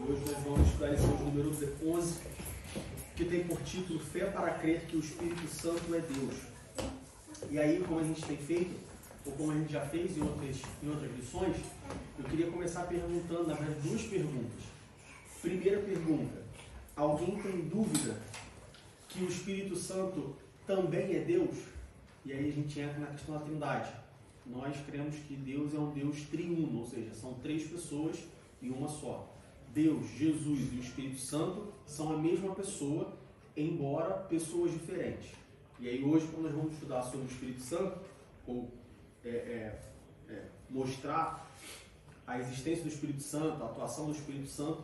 Hoje nós vamos estudar a lição de número 11, que tem por título Fé para crer que o Espírito Santo é Deus. E aí, como a gente tem feito, ou como a gente já fez em outras lições, eu queria começar perguntando, na verdade, duas perguntas. Primeira pergunta: alguém tem dúvida que o Espírito Santo também é Deus? E aí a gente entra na questão da Trindade. Nós cremos que Deus é um Deus triuno, ou seja, são três pessoas em uma só. Deus, Jesus e o Espírito Santo são a mesma pessoa, embora pessoas diferentes. E aí hoje, quando nós vamos estudar sobre o Espírito Santo, ou mostrar a existência do Espírito Santo, a atuação do Espírito Santo,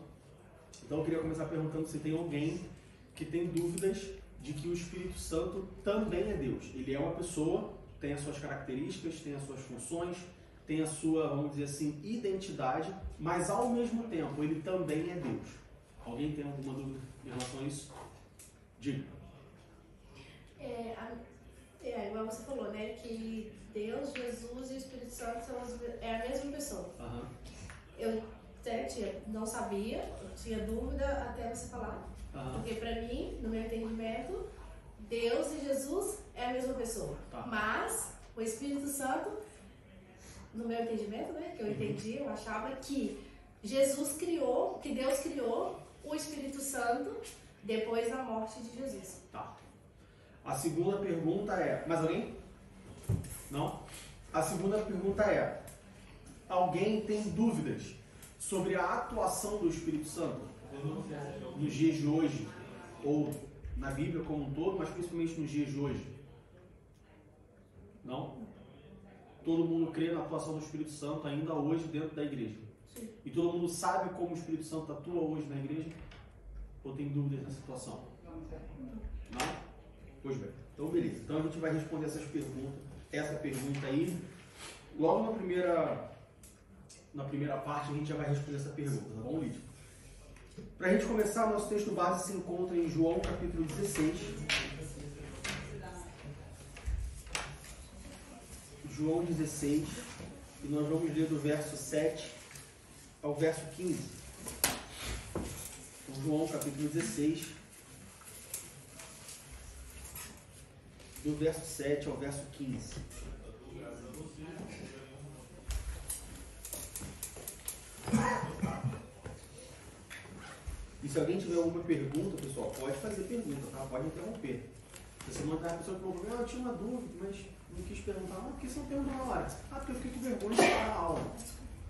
então eu queria começar perguntando se tem alguém que tem dúvidas de que o Espírito Santo também é Deus. Ele é uma pessoa, tem as suas características, tem as suas funções, tem a sua, vamos dizer assim, identidade, mas ao mesmo tempo ele também é Deus. Alguém tem alguma dúvida em relação a isso? Diga. Igual você falou, né? Que Deus, Jesus e o Espírito Santo é a mesma pessoa. Uhum. Eu até não sabia, eu tinha dúvida até você falar. Uhum. Porque para mim, no meu entendimento, Deus e Jesus é a mesma pessoa. Tá. Mas o Espírito Santo, no meu entendimento, né? Que eu entendi, eu achava que que Deus criou o Espírito Santo depois da morte de Jesus. Tá. A segunda pergunta é... Mais alguém? Não? A segunda pergunta é: alguém tem dúvidas sobre a atuação do Espírito Santo nos dias de hoje, ou na Bíblia como um todo, mas principalmente nos dias de hoje? Não? Todo mundo crê na atuação do Espírito Santo ainda hoje dentro da igreja? Sim. E todo mundo sabe como o Espírito Santo atua hoje na igreja? Ou tem dúvidas nessa situação? Não? Pois bem. Então, beleza. Então a gente vai responder essa pergunta aí. Logo na primeira parte a gente já vai responder essa pergunta, tá bom, Lídia? Para a gente começar, nosso texto base se encontra em João capítulo 16. João 16, e nós vamos ler do verso 7 ao verso 15. Então, João capítulo 16, do verso 7 ao verso 15. E se alguém tiver alguma pergunta, pessoal, pode fazer pergunta, tá? Pode interromper. Se você mandar a pessoa que falou, eu tinha uma dúvida, mas não quis perguntar, mas por que você não perguntou na hora? Porque eu fiquei com vergonha de parar a aula.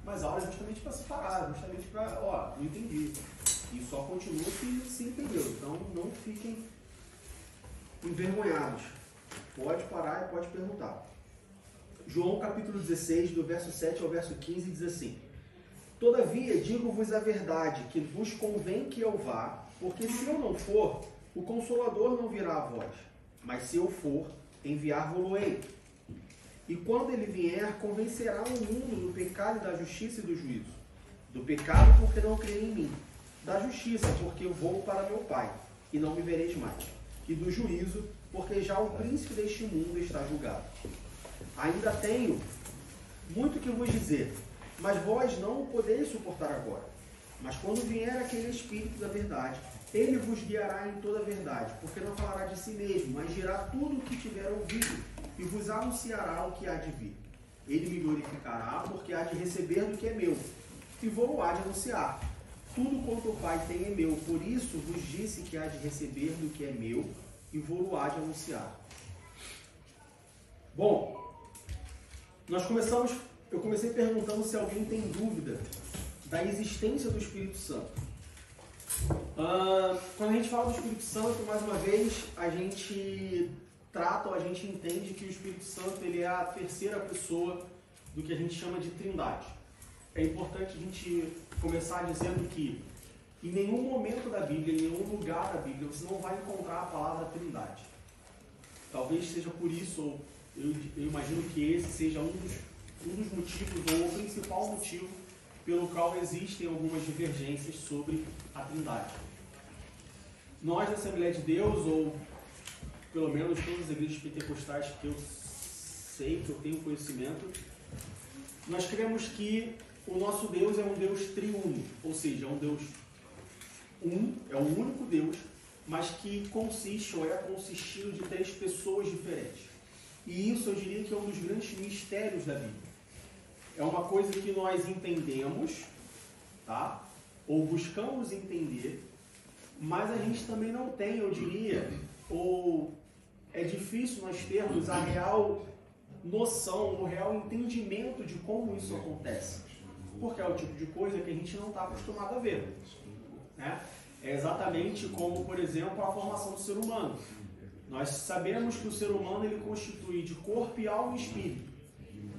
Mas a aula é justamente para se parar, justamente para, não entendi. E só continua se entendeu. Então não fiquem envergonhados. Pode parar e pode perguntar. João capítulo 16, do verso 7 ao verso 15, diz assim: todavia digo-vos a verdade, que vos convém que eu vá, porque se eu não for, o Consolador não virá a vós. Mas se eu for, enviar-vos-ei. E quando ele vier, convencerá o mundo do pecado e da justiça e do juízo. Do pecado, porque não crê em mim. Da justiça, porque eu vou para meu Pai, e não me vereis mais. E do juízo, porque já o príncipe deste mundo está julgado. Ainda tenho muito que vos dizer, mas vós não o podeis suportar agora. Mas quando vier aquele Espírito da verdade, ele vos guiará em toda a verdade, porque não falará de si mesmo, mas dirá tudo o que tiver ouvido, e vos anunciará o que há de vir. Ele me glorificará, porque há de receber do que é meu, e vou há de anunciar. Tudo quanto o Pai tem é meu, por isso vos disse que há de receber do que é meu, e vou há de anunciar. Bom, eu comecei perguntando se alguém tem dúvida da existência do Espírito Santo. Quando a gente fala do Espírito Santo, mais uma vez, a gente trata ou a gente entende que o Espírito Santo ele é a terceira pessoa do que a gente chama de Trindade. É importante a gente começar dizendo que em nenhum momento da Bíblia, em nenhum lugar da Bíblia, você não vai encontrar a palavra Trindade. Talvez seja por isso, ou eu imagino que esse seja um dos motivos, ou o principal motivo, pelo qual existem algumas divergências sobre a Trindade. Nós da Assembleia de Deus, ou pelo menos todas as igrejas pentecostais que eu sei, que eu tenho conhecimento, nós cremos que o nosso Deus é um Deus triuno, ou seja, é um Deus é o único Deus, mas que consiste ou é consistindo de 3 pessoas diferentes. E isso eu diria que é um dos grandes mistérios da Bíblia. É uma coisa que nós entendemos, tá? Ou buscamos entender, mas a gente também não tem, eu diria, ou é difícil nós termos a real noção, o real entendimento de como isso acontece. Porque é o tipo de coisa que a gente não está acostumado a ver, né? É exatamente como, por exemplo, a formação do ser humano. Nós sabemos que o ser humano ele constitui de corpo e alma e espírito.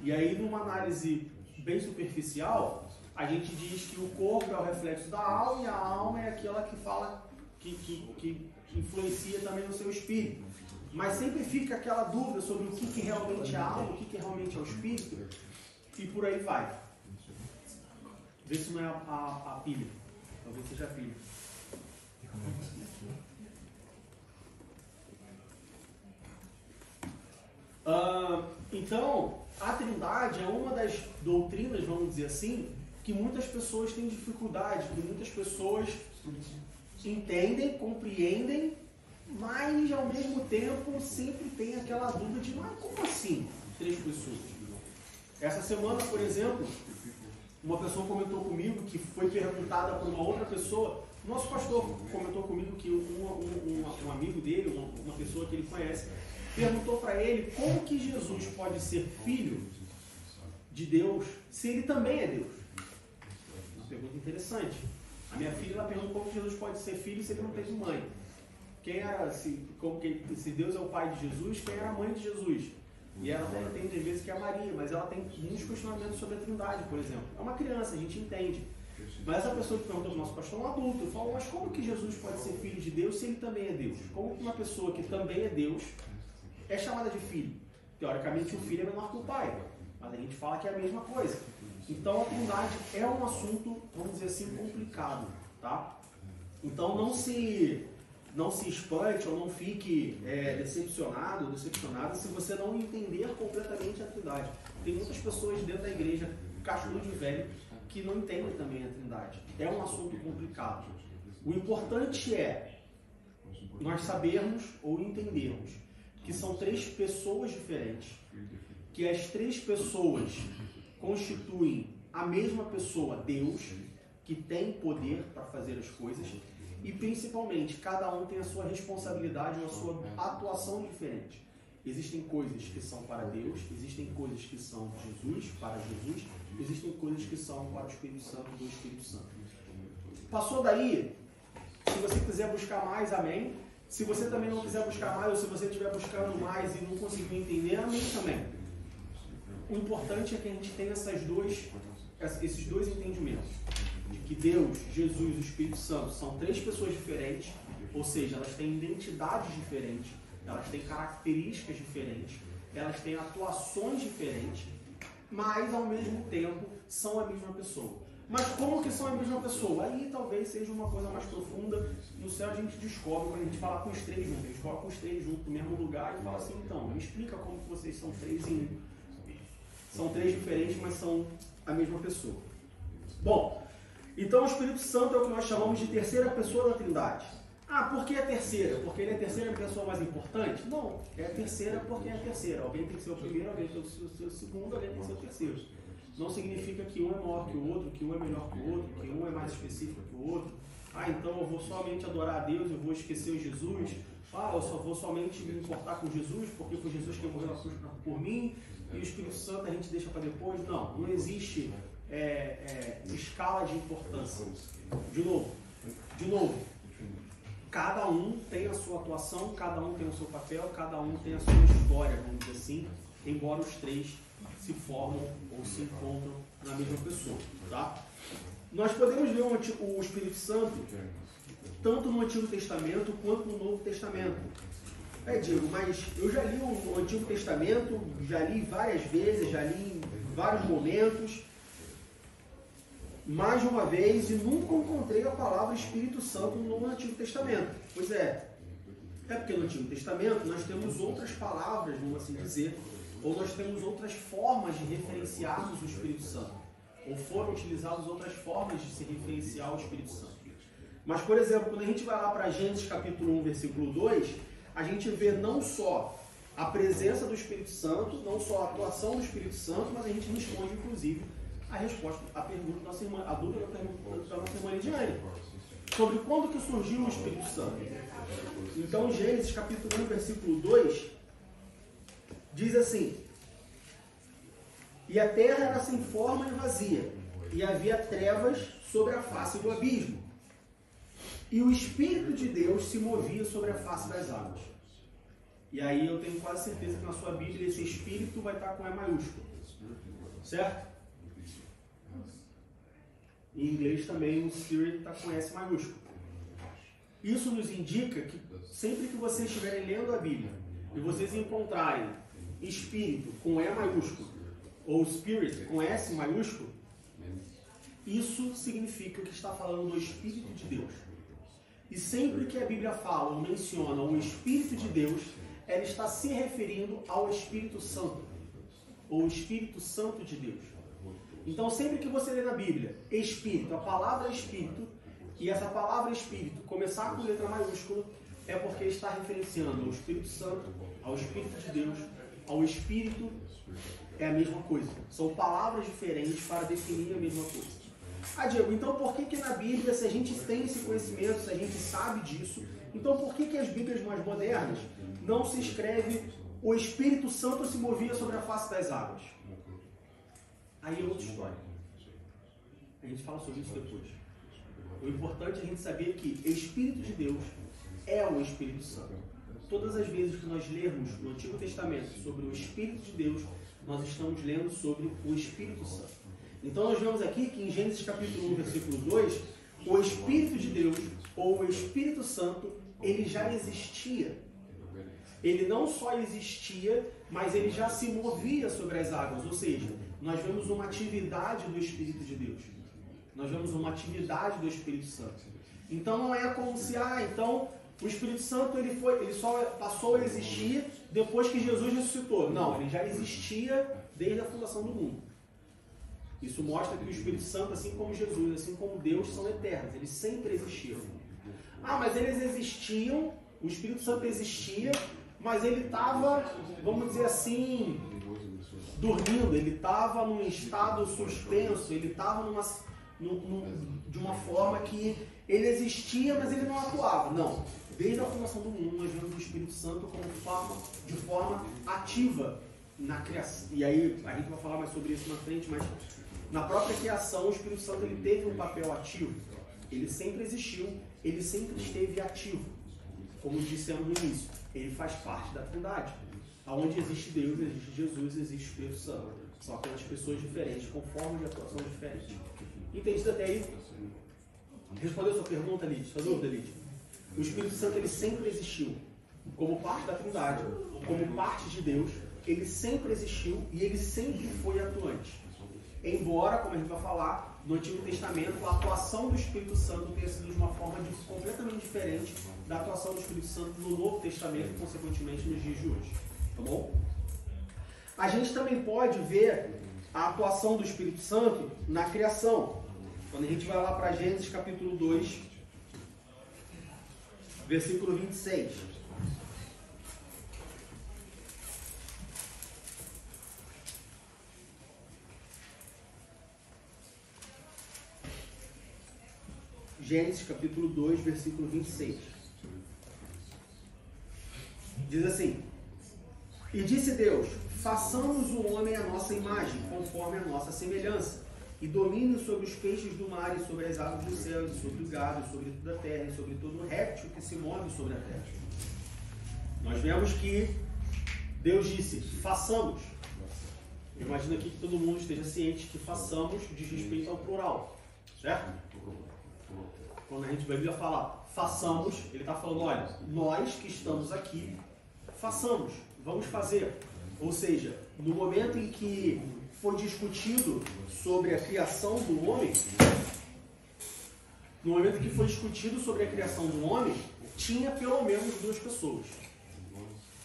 E aí, numa análise bem superficial, a gente diz que o corpo é o reflexo da alma e a alma é aquela que fala, que influencia também no seu espírito. Mas sempre fica aquela dúvida sobre o que realmente é a alma, o que realmente é o espírito, e por aí vai. Vê se não é a pilha. Talvez seja a pilha. Então, a Trindade é uma das doutrinas, vamos dizer assim, que muitas pessoas têm dificuldade, que muitas pessoas entendem, compreendem, mas ao mesmo tempo sempre tem aquela dúvida de, mas como assim 3 pessoas? Essa semana, por exemplo, uma pessoa comentou comigo que foi perguntada por uma outra pessoa. Nosso pastor comentou comigo que um amigo dele, uma pessoa que ele conhece, perguntou para ele como que Jesus pode ser filho de Deus se ele também é Deus. Uma pergunta interessante. A minha filha ela perguntou como que Jesus pode ser filho se ele não teve mãe. Se Deus é o pai de Jesus, quem era a mãe de Jesus? E ela até entende às vezes que é a Maria, mas ela tem muitos questionamentos sobre a Trindade, por exemplo. É uma criança, a gente entende. Mas essa pessoa que perguntou para o nosso pastor é um adulto. Falou, mas como que Jesus pode ser filho de Deus se ele também é Deus? Como que uma pessoa que também é Deus é chamada de filho? Teoricamente o filho é menor que o pai, mas a gente fala que é a mesma coisa. Então a Trindade é um assunto, vamos dizer assim, complicado, tá? Então não se espante ou não fique decepcionado ou decepcionada se você não entender completamente a Trindade. Tem muitas pessoas dentro da igreja, cascudo de velho, que não entendem também a Trindade. É um assunto complicado. O importante é nós sabermos ou entendermos que são 3 pessoas diferentes, que as 3 pessoas constituem a mesma pessoa, Deus, que tem poder para fazer as coisas, e principalmente cada um tem a sua responsabilidade, a sua atuação diferente. Existem coisas que são para Deus, existem coisas que são de Jesus, para Jesus, existem coisas que são para o Espírito Santo, do Espírito Santo. Passou daí? Se você quiser buscar mais, amém. Se você também não quiser buscar mais, ou se você estiver buscando mais e não conseguir entender, amém também. O importante é que a gente tenha esses dois entendimentos. De que Deus, Jesus e o Espírito Santo são 3 pessoas diferentes, ou seja, elas têm identidades diferentes, elas têm características diferentes, elas têm atuações diferentes, mas ao mesmo tempo são a mesma pessoa. Mas como que são a mesma pessoa? Aí talvez seja uma coisa mais profunda. No céu a gente descobre, quando a gente fala com os 3 juntos, a gente coloca os 3 juntos no mesmo lugar e fala assim, então, me explica como que vocês são 3 em 1. São 3 diferentes, mas são a mesma pessoa. Bom, então o Espírito Santo é o que nós chamamos de terceira pessoa da Trindade. Ah, por que a terceira? Porque ele é a terceira pessoa mais importante? Não, é a terceira porque é a terceira. Alguém tem que ser o primeiro, alguém tem que ser o segundo, alguém tem que ser o terceiro. Não significa que um é maior que o outro, que um é melhor que o outro, que um é mais específico que o outro. Ah, então eu vou somente adorar a Deus, eu vou esquecer o Jesus. Ah, eu só vou somente me importar com Jesus, porque foi Jesus que morreu na cruz por mim, e o Espírito Santo a gente deixa para depois. Não, não existe escala de importância. De novo, cada um tem a sua atuação, cada um tem o seu papel, cada um tem a sua história, vamos dizer assim, embora os 3 se formam ou se encontram na mesma pessoa, tá? Nós podemos ver o Espírito Santo tanto no Antigo Testamento quanto no Novo Testamento. Diego, mas eu já li o Antigo Testamento, já li várias vezes, já li em vários momentos, mais de uma vez, e nunca encontrei a palavra Espírito Santo no Antigo Testamento. Pois é porque no Antigo Testamento nós temos outras palavras, vamos assim dizer, ou nós temos outras formas de referenciarmos o Espírito Santo, ou foram utilizadas outras formas de se referenciar o Espírito Santo. Mas, por exemplo, quando a gente vai lá para Gênesis capítulo 1, versículo 2, a gente vê não só a presença do Espírito Santo, não só a atuação do Espírito Santo, mas a gente responde, inclusive, a pergunta da nossa irmã, a dúvida da nossa irmã Lidiane, sobre quando que surgiu o Espírito Santo. Então, Gênesis capítulo 1, versículo 2, diz assim: e a terra era sem forma e vazia, e havia trevas sobre a face do abismo, e o Espírito de Deus se movia sobre a face das águas. E aí eu tenho quase certeza que na sua Bíblia esse Espírito vai estar com E maiúsculo, certo? Em inglês também o Spirit está com S maiúsculo. Isso nos indica que sempre que vocês estiverem lendo a Bíblia e vocês encontrarem Espírito com E maiúsculo ou Spirit com S maiúsculo, isso significa que está falando do Espírito de Deus. E sempre que a Bíblia fala ou menciona o Espírito de Deus, ela está se referindo ao Espírito Santo, ou Espírito Santo de Deus. Então, sempre que você lê na Bíblia Espírito, a palavra Espírito, e essa palavra Espírito começar com letra maiúscula, é porque está referenciando ao Espírito Santo, ao Espírito de Deus, ao Espírito, é a mesma coisa. São palavras diferentes para definir a mesma coisa. Ah, Diego, então por que na Bíblia, se a gente tem esse conhecimento, se a gente sabe disso, então por que as Bíblias mais modernas não se escreve o Espírito Santo se movia sobre a face das águas? Aí é outra história. A gente fala sobre isso depois. O importante é a gente saber que Espírito de Deus é o Espírito Santo. Todas as vezes que nós lermos no Antigo Testamento sobre o Espírito de Deus, nós estamos lendo sobre o Espírito Santo. Então nós vemos aqui que em Gênesis capítulo 1, versículo 2, o Espírito de Deus, ou o Espírito Santo, ele já existia. Ele não só existia, mas ele já se movia sobre as águas. Ou seja, nós vemos uma atividade do Espírito de Deus. Nós vemos uma atividade do Espírito Santo. Então não é como se, então o Espírito Santo ele só passou a existir depois que Jesus ressuscitou. Não, ele já existia desde a fundação do mundo. Isso mostra que o Espírito Santo, assim como Jesus, assim como Deus, são eternos. Eles sempre existiram. Mas eles existiam, o Espírito Santo existia, mas ele estava, vamos dizer assim, dormindo. Ele estava num estado suspenso, ele estava de uma forma que ele existia, mas ele não atuava. Não. Desde a fundação do mundo, nós vemos o Espírito Santo de forma ativa na criação. E aí, a gente vai falar mais sobre isso na frente, mas na própria criação, o Espírito Santo ele teve um papel ativo. Ele sempre existiu, ele sempre esteve ativo. Como dissemos no início, ele faz parte da Trindade. Onde existe Deus, existe Jesus, existe o Espírito Santo. São apenas pessoas diferentes, com formas de atuação diferentes. Entendido até aí? Respondeu a sua pergunta, Lídia? Sua dúvida, Lídia? O Espírito Santo ele sempre existiu. Como parte da Trindade, como parte de Deus, ele sempre existiu e ele sempre foi atuante. Embora, como a gente vai falar, no Antigo Testamento, a atuação do Espírito Santo tenha sido de uma forma completamente diferente da atuação do Espírito Santo no Novo Testamento e, consequentemente, nos dias de hoje. Tá bom? A gente também pode ver a atuação do Espírito Santo na criação. Quando a gente vai lá para Gênesis capítulo 2, versículo 26. Gênesis capítulo 2, versículo 26. Diz assim: e disse Deus, façamos o homem à nossa imagem, conforme a nossa semelhança, e domine sobre os peixes do mar, e sobre as aves do céu, e sobre o gado, e sobre toda a terra, e sobre todo réptil que se move sobre a terra. Nós vemos que Deus disse, façamos. Eu imagino aqui que todo mundo esteja ciente que façamos diz respeito ao plural, certo? Quando a gente vai falar façamos, ele está falando, olha, nós que estamos aqui, façamos, vamos fazer. Ou seja, no momento em que foi discutido sobre a criação do homem, tinha pelo menos duas pessoas.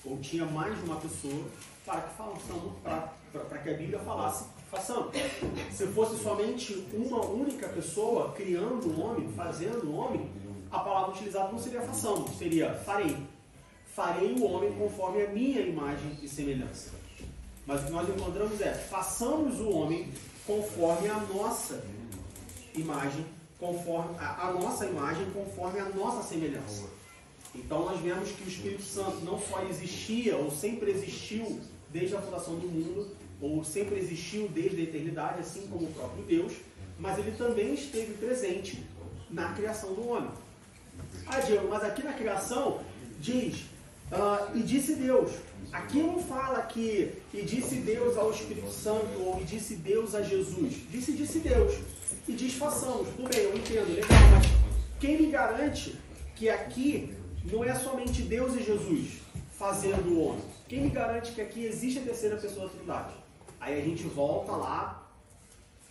Ou tinha mais de uma pessoa para que a Bíblia falasse, façamos. Se fosse somente uma única pessoa criando o homem, fazendo o homem, a palavra utilizada não seria façamos, seria farei. Farei o homem conforme a minha imagem e semelhança. Mas o que nós encontramos é, façamos o homem conforme a nossa imagem, conforme a nossa imagem, conforme a nossa semelhança. Então nós vemos que o Espírito Santo não só existia, ou sempre existiu desde a fundação do mundo, ou sempre existiu desde a eternidade, assim como o próprio Deus, mas ele também esteve presente na criação do homem. Ah, Diego, mas aqui na criação diz, e disse Deus. Aqui não fala que e disse Deus ao Espírito Santo, ou e disse Deus a Jesus. Disse Deus. E diz façamos. Tudo bem, eu entendo, legal, mas quem me garante que aqui não é somente Deus e Jesus fazendo o homem? Quem me garante que aqui existe a terceira pessoa da Trindade? Aí a gente volta lá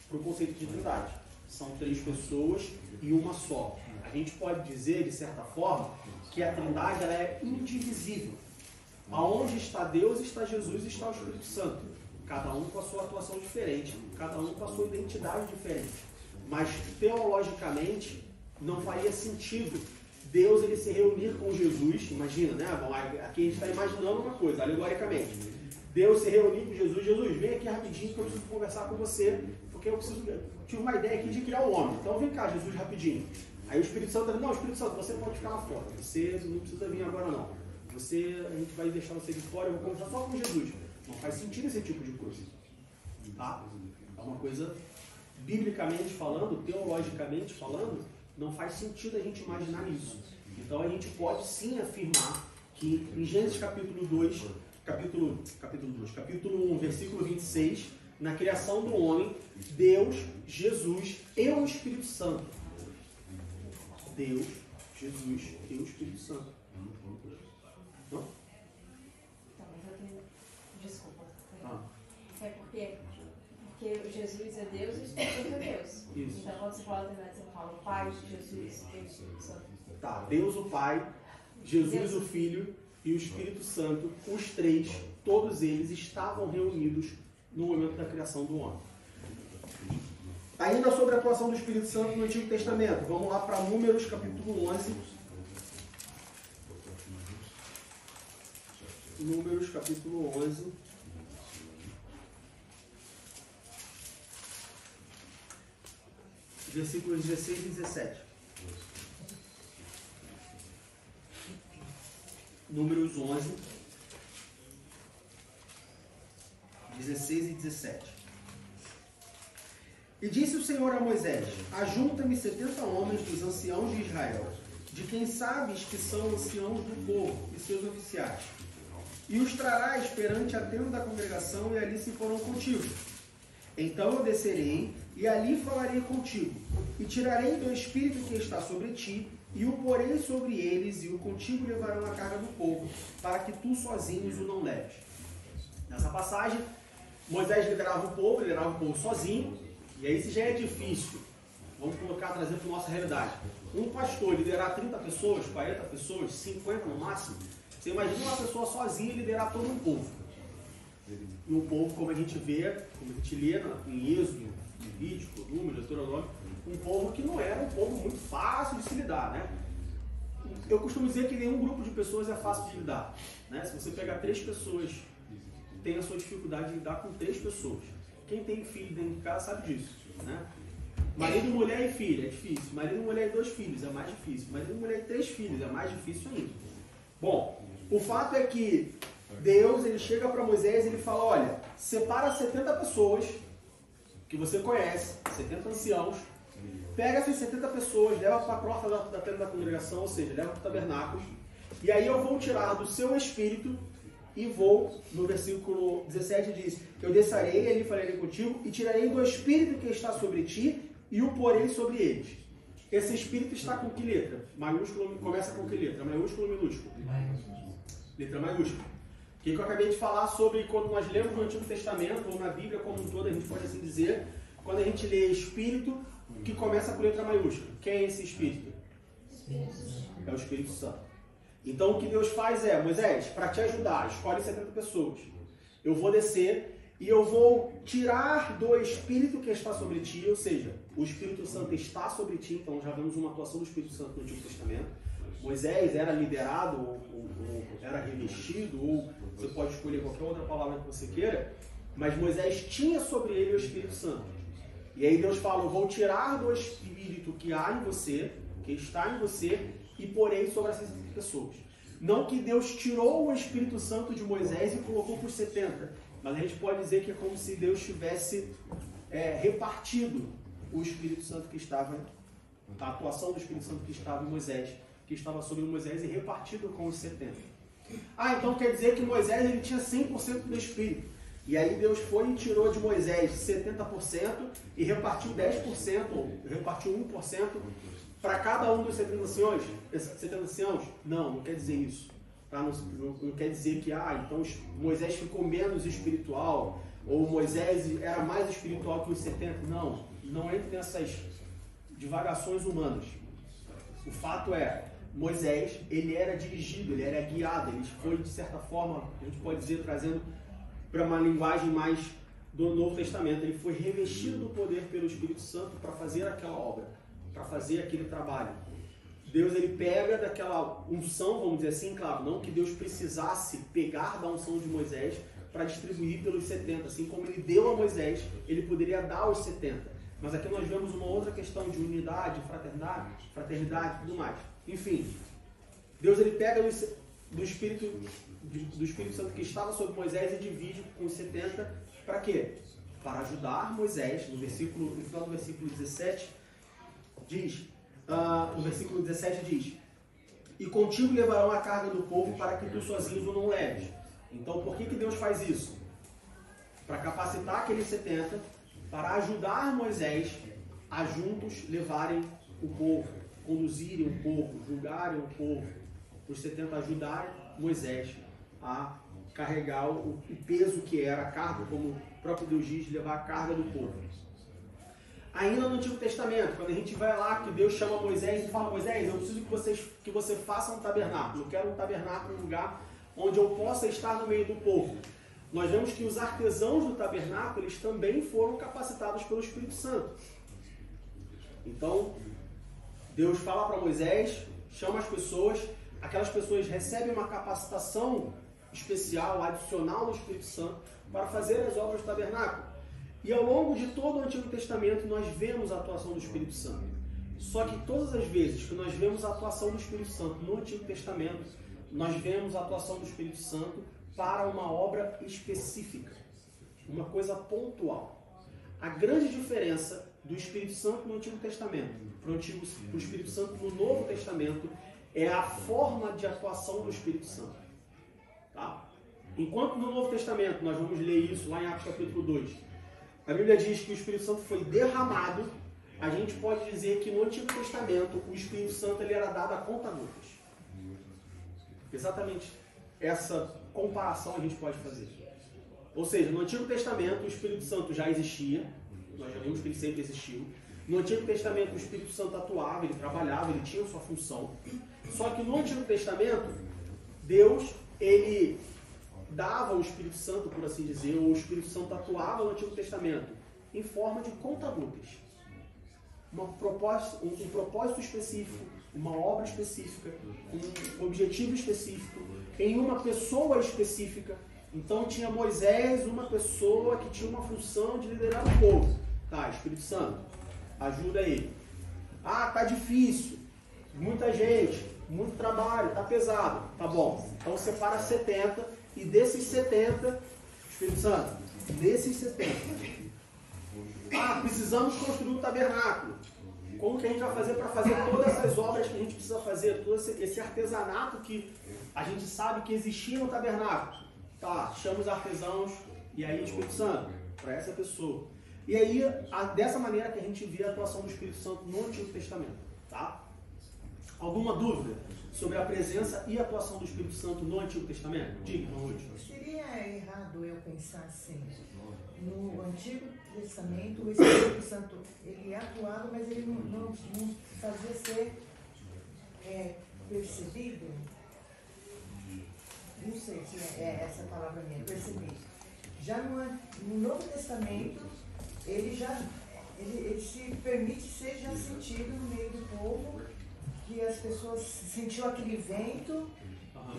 para o conceito de Trindade. São 3 pessoas e uma só. A gente pode dizer, de certa forma, que a Trindade ela é indivisível. Aonde está Deus, está Jesus e está o Espírito Santo. Cada um com a sua atuação diferente, cada um com a sua identidade diferente. Mas, teologicamente, não faria sentido Deus ele se reunir com Jesus. Imagina, né? Bom, aqui a gente está imaginando uma coisa, alegoricamente. Deus se reunir com Jesus. Jesus, vem aqui rapidinho que eu preciso conversar com você, porque eu tive uma ideia aqui de criar o homem. Então vem cá, Jesus, rapidinho. Aí o Espírito Santo, não, Espírito Santo, você pode ficar lá fora. Você não precisa vir agora não. A gente vai deixar você de fora, eu vou conversar só com Jesus. Não faz sentido esse tipo de coisa. Tá? É uma coisa, biblicamente falando, teologicamente falando, não faz sentido a gente imaginar isso. Então a gente pode sim afirmar que em Gênesis capítulo 1, versículo 26, na criação do homem, Deus, Jesus e o Espírito Santo. Deus, Jesus e o Espírito Santo. Não? Tá, mas eu tenho... Desculpa. Ah. É porque Jesus é Deus e o Espírito é Deus. Isso. Então quando você fala Trindade, você fala o Pai, Jesus e o Espírito Santo. Tá, Deus o Pai, Jesus o Filho e o Espírito Santo, os 3, todos eles estavam reunidos no momento da criação do homem. Ainda sobre a atuação do Espírito Santo no Antigo Testamento, vamos lá para Números capítulo 11. Números capítulo 11. Versículos 16 e 17. Números 11, 16 e 17. E disse o Senhor a Moisés: ajunta-me 70 homens dos anciãos de Israel, de quem sabes que são anciãos do povo e seus oficiais, e os trarás perante a tenda da congregação, e ali se porão contigo. Então eu descerei, e ali falarei contigo, e tirarei do espírito que está sobre ti, e o porei sobre eles, e o contigo levarão a carga do povo, para que tu sozinhos o não leves. Nessa passagem, Moisés liderava o povo sozinho, e aí isso já é difícil. Vamos trazer para a nossa realidade. Um pastor liderar 30 pessoas, 40 pessoas, 50 no máximo, você imagina uma pessoa sozinha liderar todo um povo. E o povo, como a gente vê, como a gente lê em Êxodo, Levítico, Números, Deuteronômio, um povo que não era um povo muito fácil de se lidar, né? Eu costumo dizer que nenhum grupo de pessoas é fácil de lidar, né? Se você pegar 3 pessoas, tem a sua dificuldade de lidar com 3 pessoas. Quem tem filho dentro de casa sabe disso, né? Marido, mulher e filho é difícil. Marido, mulher e 2 filhos é mais difícil. Marido, mulher e 3 filhos é mais difícil ainda. Bom, o fato é que Deus, ele chega para Moisés e ele fala: olha, separa 70 pessoas que você conhece, 70 anciãos, pega essas 70 pessoas, leva para a porta da tenda da congregação, ou seja, leva para o tabernáculo, e aí eu vou tirar do seu espírito e vou, no versículo 17 diz: eu descerei, ali falarei contigo, e tirarei do espírito que está sobre ti e o porei sobre eles. Esse espírito está com que letra? Maiúsculo, começa com que letra? Maiúsculo ou minúsculo? Letra maiúscula. O que eu acabei de falar sobre quando nós lemos no Antigo Testamento, ou na Bíblia como um todo, a gente pode assim dizer, quando a gente lê Espírito, que começa com letra maiúscula. Quem é esse Espírito? É o Espírito Santo. Então o que Deus faz é: Moisés, para te ajudar, escolhe 70 pessoas. Eu vou descer e eu vou tirar do Espírito que está sobre ti, ou seja, o Espírito Santo está sobre ti, então já vemos uma atuação do Espírito Santo no Antigo Testamento. Moisés era liberado, ou era revestido, ou você pode escolher qualquer outra palavra que você queira, mas Moisés tinha sobre ele o Espírito Santo. E aí Deus fala, eu vou tirar do Espírito que há em você, que está em você, e porei sobre essas pessoas. Não que Deus tirou o Espírito Santo de Moisés e colocou por 70, mas a gente pode dizer que é como se Deus tivesse repartido o Espírito Santo que estava, a atuação do Espírito Santo que estava em Moisés, que estava sobre Moisés e repartido com os 70. Então quer dizer que Moisés ele tinha 100% do Espírito. E aí Deus foi e tirou de Moisés 70% e repartiu 10%, ou repartiu 1% para cada um dos 70 anciãos. Não quer dizer isso. Tá? Não quer dizer que então Moisés ficou menos espiritual, ou Moisés era mais espiritual que os 70. Não entre nessas divagações humanas. O fato é, Moisés, ele era dirigido, ele era guiado, ele foi, de certa forma, a gente pode dizer, trazendo para uma linguagem mais do Novo Testamento, ele foi revestido do poder pelo Espírito Santo para fazer aquela obra, para fazer aquele trabalho. Deus, ele pega daquela unção, vamos dizer assim, claro, não que Deus precisasse pegar da unção de Moisés para distribuir pelos 70, assim como ele deu a Moisés, ele poderia dar aos 70. Mas aqui nós vemos uma outra questão de unidade, fraternidade e tudo mais. Enfim, Deus, ele pega do Espírito Santo que estava sobre Moisés e divide com os 70, para quê? Para ajudar Moisés, no final do versículo 17, no versículo 17 diz, e contigo levarão a carga do povo para que tu sozinho o não leves. Então, por que Deus faz isso? Para capacitar aqueles 70, para ajudar Moisés a juntos levarem o povo, conduzirem o povo, julgarem o povo. Os 70 ajudarem Moisés a carregar o peso que era a carga, como o próprio Deus diz, levar a carga do povo. Ainda no Antigo Testamento, quando a gente vai lá, que Deus chama Moisés e fala, Moisés, eu preciso que você faça um tabernáculo. Eu quero um tabernáculo, um lugar onde eu possa estar no meio do povo. Nós vemos que os artesãos do tabernáculo, eles também foram capacitados pelo Espírito Santo. Então, Deus fala para Moisés, chama as pessoas, aquelas pessoas recebem uma capacitação especial, adicional do Espírito Santo, para fazer as obras do tabernáculo. E ao longo de todo o Antigo Testamento, nós vemos a atuação do Espírito Santo. Só que todas as vezes que nós vemos a atuação do Espírito Santo no Antigo Testamento, nós vemos a atuação do Espírito Santo para uma obra específica, uma coisa pontual. A grande diferença do Espírito Santo no Antigo Testamento para o Espírito Santo no Novo Testamento é a forma de atuação do Espírito Santo. Tá? Enquanto no Novo Testamento, nós vamos ler isso lá em Atos capítulo 2, a Bíblia diz que o Espírito Santo foi derramado, a gente pode dizer que no Antigo Testamento o Espírito Santo ele era dado a conta-gotas. Exatamente essa comparação a gente pode fazer. Ou seja, no Antigo Testamento o Espírito Santo já existia, nós já vimos que ele sempre existiu. No Antigo Testamento o Espírito Santo atuava, ele trabalhava, ele tinha sua função. Só que no Antigo Testamento, Deus, ele dava o Espírito Santo, por assim dizer, ou o Espírito Santo atuava no Antigo Testamento em forma de conta-gotas. Um propósito específico, uma obra específica, um objetivo específico, em uma pessoa específica. Então tinha Moisés, uma pessoa que tinha uma função de liderar o povo. Tá, Espírito Santo, ajuda ele. Tá difícil, muita gente, muito trabalho, tá pesado. Tá bom, então separa 70 e desses 70, Espírito Santo, desses 70. Precisamos construir um tabernáculo. Como que a gente vai fazer para fazer todas essas obras que a gente precisa fazer, todo esse artesanato que a gente sabe que existia no tabernáculo? Tá, chama os artesãos e aí Espírito Santo, para essa pessoa. E aí, dessa maneira que a gente vê a atuação do Espírito Santo no Antigo Testamento. Tá? Alguma dúvida sobre a presença e a atuação do Espírito Santo no Antigo Testamento? Diga, Ruth. Seria errado eu pensar assim, no Antigo Testamento o Espírito Santo ele atuava, mas ele não fazia ser percebido? Não sei se é essa palavra mesmo, percebido. Já no Novo Testamento, ele se permite ser já sentido no meio do povo, que as pessoas sentiam aquele vento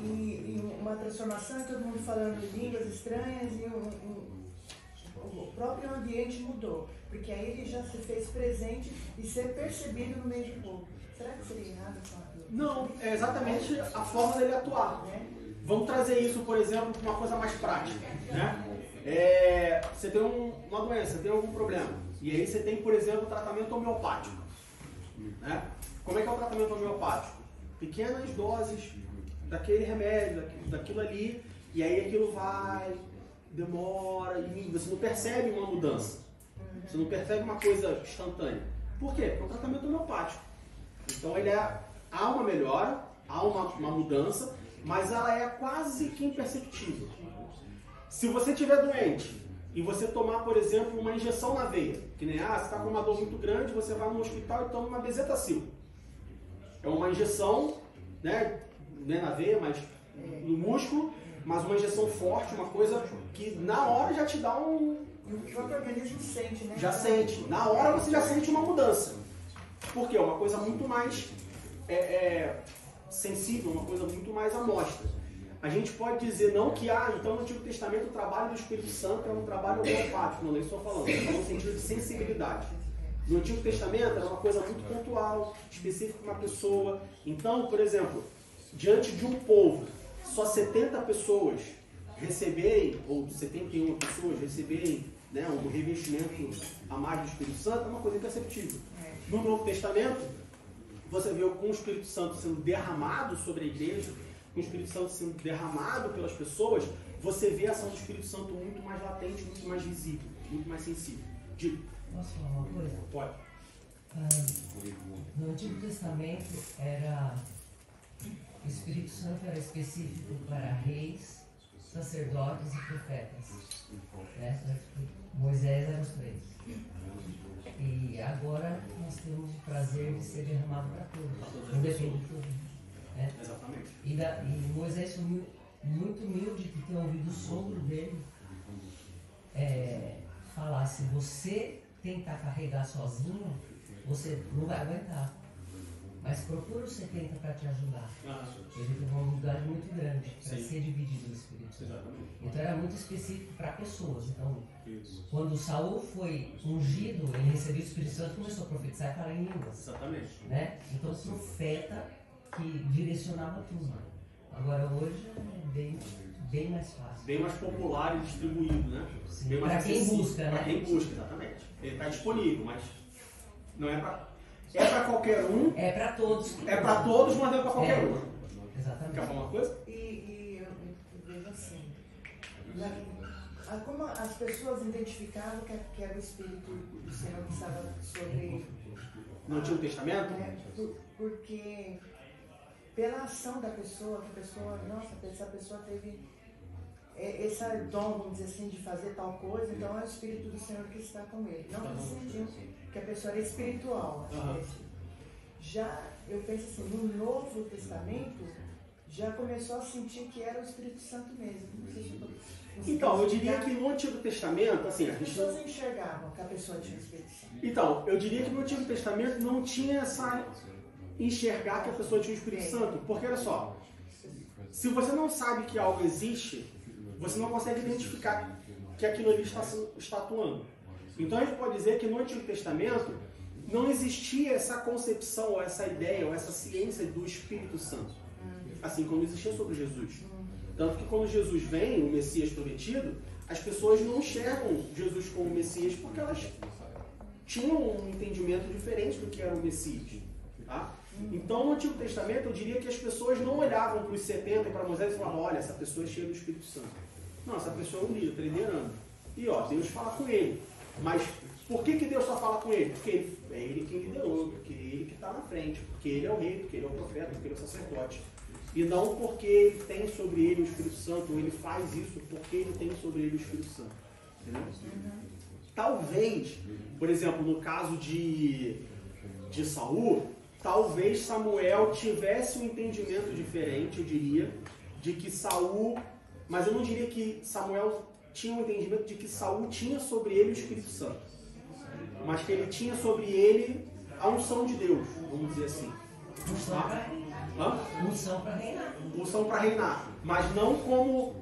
e uma transformação, e todo mundo falando línguas estranhas, e o próprio ambiente mudou, porque aí ele já se fez presente e ser percebido no meio do povo. Será que seria errado? Não, é exatamente a forma dele atuar. Vamos trazer isso, por exemplo, para uma coisa mais prática, né? Você tem uma doença, tem algum problema, e aí você tem, por exemplo, tratamento homeopático, né? Como é que é o tratamento homeopático? Pequenas doses daquele remédio, daquilo ali, e aí aquilo vai, demora, e você não percebe uma mudança, você não percebe uma coisa instantânea. Por quê? Porque é um tratamento homeopático. Então há uma melhora, há uma mudança, mas ela é quase que imperceptível. Se você estiver doente e você tomar, por exemplo, uma injeção na veia, que nem, você está com uma dor muito grande, você vai no hospital e toma uma bezetacil. É uma injeção, né, não é na veia, mas no músculo, mas uma injeção forte, uma coisa que na hora já te dá o próprio organismo sente, né? Já sente. Na hora você já sente uma mudança. Por quê? É uma coisa muito mais sensível, uma coisa muito mais amostra. A gente pode dizer não que, então no Antigo Testamento o trabalho do Espírito Santo é um trabalho homeopático, não estou falando, é no sentido de sensibilidade. No Antigo Testamento era uma coisa muito pontual, específica para uma pessoa. Então, por exemplo, diante de um povo, só 70 pessoas receberem, ou 71 pessoas receberem, né, um revestimento a mais do Espírito Santo, é uma coisa imperceptível. No Novo Testamento, você vê com o Espírito Santo sendo derramado sobre a igreja, com o Espírito Santo sendo derramado pelas pessoas, você vê a ação do Espírito Santo muito mais latente, muito mais visível, muito mais sensível. Digo. Posso falar uma coisa? Pode. No Antigo Testamento o Espírito Santo era específico para reis, sacerdotes e profetas. Né? Moisés era os três. E agora nós temos o prazer de ser derramado para todos. Não depende de todos. Né? Exatamente. E Moisés foi muito humilde de ter ouvido o sogro dele falar: se você tentar carregar sozinho, você não vai aguentar. Mas procura os 70 para te ajudar. Ele teve uma humildade muito grande para ser dividido no Espírito Santo. Então era muito específico para pessoas. Então, quando Saul foi ungido, ele recebeu o Espírito Santo e começou a profetizar e falar em línguas. Exatamente. Né? Então o profeta que direcionava tudo. Agora hoje é bem mais fácil. Bem mais popular e distribuído, né? Para quem busca, né? Para quem busca, exatamente. Ele está disponível, mas não é para... É para qualquer um. É para todos. É para todos, mas não é para qualquer um. Exatamente. Quer falar uma coisa? E eu vejo assim, como as pessoas identificavam que era o Espírito do Senhor que estava sobre... No Antigo Testamento? Porque pela ação da pessoa, essa pessoa teve esse dom, vamos dizer assim, de fazer tal coisa, então é o Espírito do Senhor que está com ele. Não no sentido que a pessoa era espiritual. Já, eu penso assim, no Novo Testamento, já começou a sentir que era o Espírito Santo mesmo. Não sei se então, eu diria que no Antigo Testamento, assim... As pessoas enxergavam que a pessoa tinha o Espírito Santo. Então, eu diria que no Antigo Testamento não tinha essa... enxergar que a pessoa tinha o Espírito Santo. Porque, olha só, se você não sabe que algo existe, você não consegue identificar que aquilo ali está atuando. Então a gente pode dizer que no Antigo Testamento não existia essa concepção, ou essa ideia, ou essa ciência do Espírito Santo, assim como existia sobre Jesus. Tanto que quando Jesus vem, o Messias prometido, as pessoas não enxergam Jesus como Messias porque elas tinham um entendimento diferente do que era o Messias. Tá? Então no Antigo Testamento eu diria que as pessoas não olhavam para os 70 e para Moisés e falavam: olha, essa pessoa é cheia do Espírito Santo. Não, essa pessoa é um líder, está liderando. E Deus fala com ele. Mas por que Deus só fala com ele? Porque é ele quem liderou, porque é ele que está na frente, porque ele é o rei, porque ele é o profeta, porque ele é o sacerdote. E não porque ele tem sobre ele o Espírito Santo, ou ele faz isso porque ele tem sobre ele o Espírito Santo. Entendeu? Talvez, por exemplo, no caso de Saul, talvez Samuel tivesse um entendimento diferente, eu diria, de que Saul... Mas eu não diria que Samuel tinha o entendimento de que Saul tinha sobre ele o Espírito Santo, mas que ele tinha sobre ele a unção de Deus, vamos dizer assim. Unção para reinar. Unção para reinar. Unção para reinar, mas não como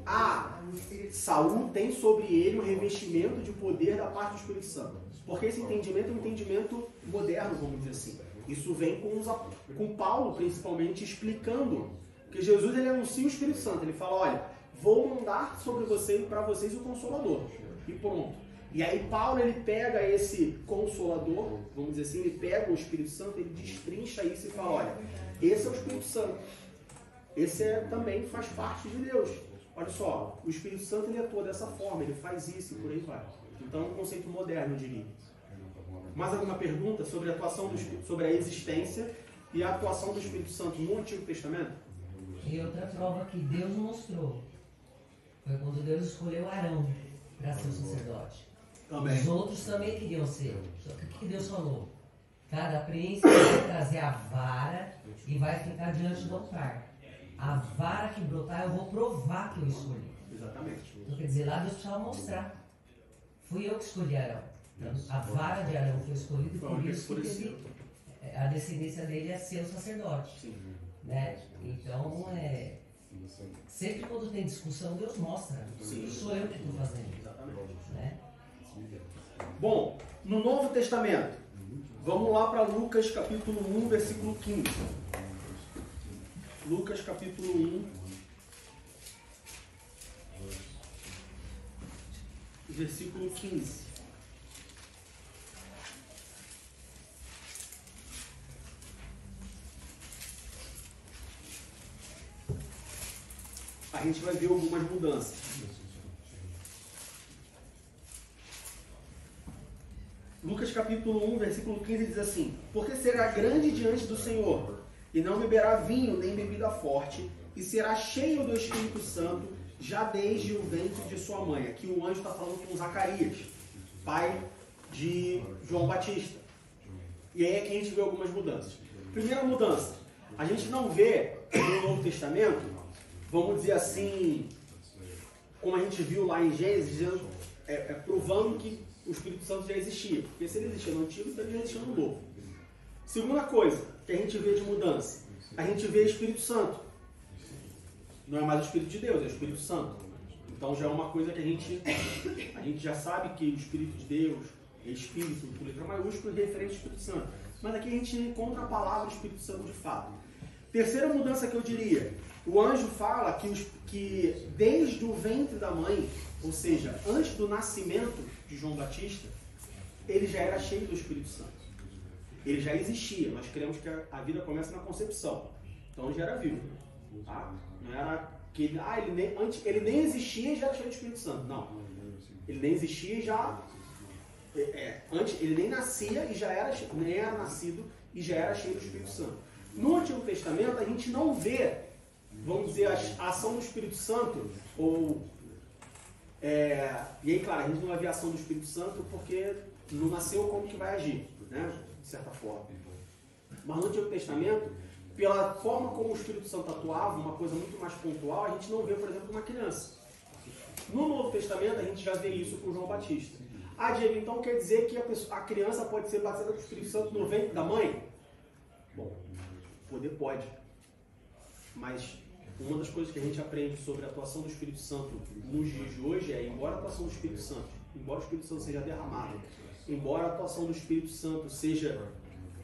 Saul tem sobre ele o revestimento de poder da parte do Espírito Santo. Porque esse entendimento é um entendimento moderno, vamos dizer assim. Isso vem com Paulo, principalmente, explicando que Jesus ele anuncia o Espírito Santo. Ele fala, olha, vou mandar sobre vocês, para vocês o Consolador. E pronto. E aí Paulo ele pega esse Consolador, vamos dizer assim, ele pega o Espírito Santo, ele destrincha isso e fala, olha, esse é o Espírito Santo. Esse também faz parte de Deus. Olha só, o Espírito Santo ele atua dessa forma, ele faz isso e por aí vai. Então é um conceito moderno, eu diria. Mais alguma pergunta sobre a atuação sobre a existência e a atuação do Espírito Santo no Antigo Testamento? E outra prova que Deus mostrou foi quando Deus escolheu Arão para ser o sacerdote. Também. Os outros também queriam ser. Só que o que Deus falou? Cada príncipe vai trazer a vara e vai ficar diante do altar. A vara que brotar, eu vou provar que eu escolhi. Exatamente. Então, quer dizer, lá Deus precisava mostrar. Fui eu que escolhi Arão. Então, a vara de Arão foi escolhida e por isso que a descendência dele ia ser o sacerdote. Sim. Né? Então, sempre quando tem discussão, Deus mostra. Sim. Sou eu que estou fazendo. Exatamente. Né? Bom, no Novo Testamento, vamos lá para Lucas capítulo 1, versículo 15. Lucas capítulo 1, versículo 15. A gente vai ver algumas mudanças. Lucas capítulo 1, versículo 15 diz assim: porque será grande diante do Senhor, e não beberá vinho nem bebida forte, e será cheio do Espírito Santo, já desde o ventre de sua mãe. Aqui o anjo está falando com Zacarias, pai de João Batista. E aí é que a gente vê algumas mudanças. Primeira mudança, a gente não vê no Novo Testamento, vamos dizer assim, como a gente viu lá em Gênesis, provando que o Espírito Santo já existia. Porque se ele existia no Antigo, então ele já existia no Novo. Segunda coisa que a gente vê de mudança, a gente vê Espírito Santo. Não é mais o Espírito de Deus, é o Espírito Santo. Então já é uma coisa que a gente já sabe que o Espírito de Deus é Espírito, com letra maiúscula, referente ao Espírito Santo. Mas aqui a gente encontra a palavra Espírito Santo de fato. Terceira mudança que eu diria, o anjo fala que desde o ventre da mãe, ou seja, antes do nascimento de João Batista, ele já era cheio do Espírito Santo. Ele já existia. Nós cremos que a vida começa na concepção. Então ele já era vivo. Tá? Não era que ele nem existia e já era cheio do Espírito Santo. Não. Ele nem existia e já... antes, ele nem nascia e já era... Nem era nascido e já era cheio do Espírito Santo. No Antigo Testamento, a gente não vê, vamos dizer, a ação do Espírito Santo, ou... e aí, claro, a gente não vai ver a ação do Espírito Santo porque não nasceu como que vai agir, né? De certa forma. Mas no Antigo Testamento, pela forma como o Espírito Santo atuava, uma coisa muito mais pontual, a gente não vê, por exemplo, uma criança. No Novo Testamento, a gente já vê isso com João Batista. Diego, então quer dizer que a criança pode ser batizada com o Espírito Santo no ventre da mãe? Bom, poder pode. Mas uma das coisas que a gente aprende sobre a atuação do Espírito Santo nos dias de hoje é, embora a atuação do Espírito Santo, embora o Espírito Santo seja derramado, embora a atuação do Espírito Santo seja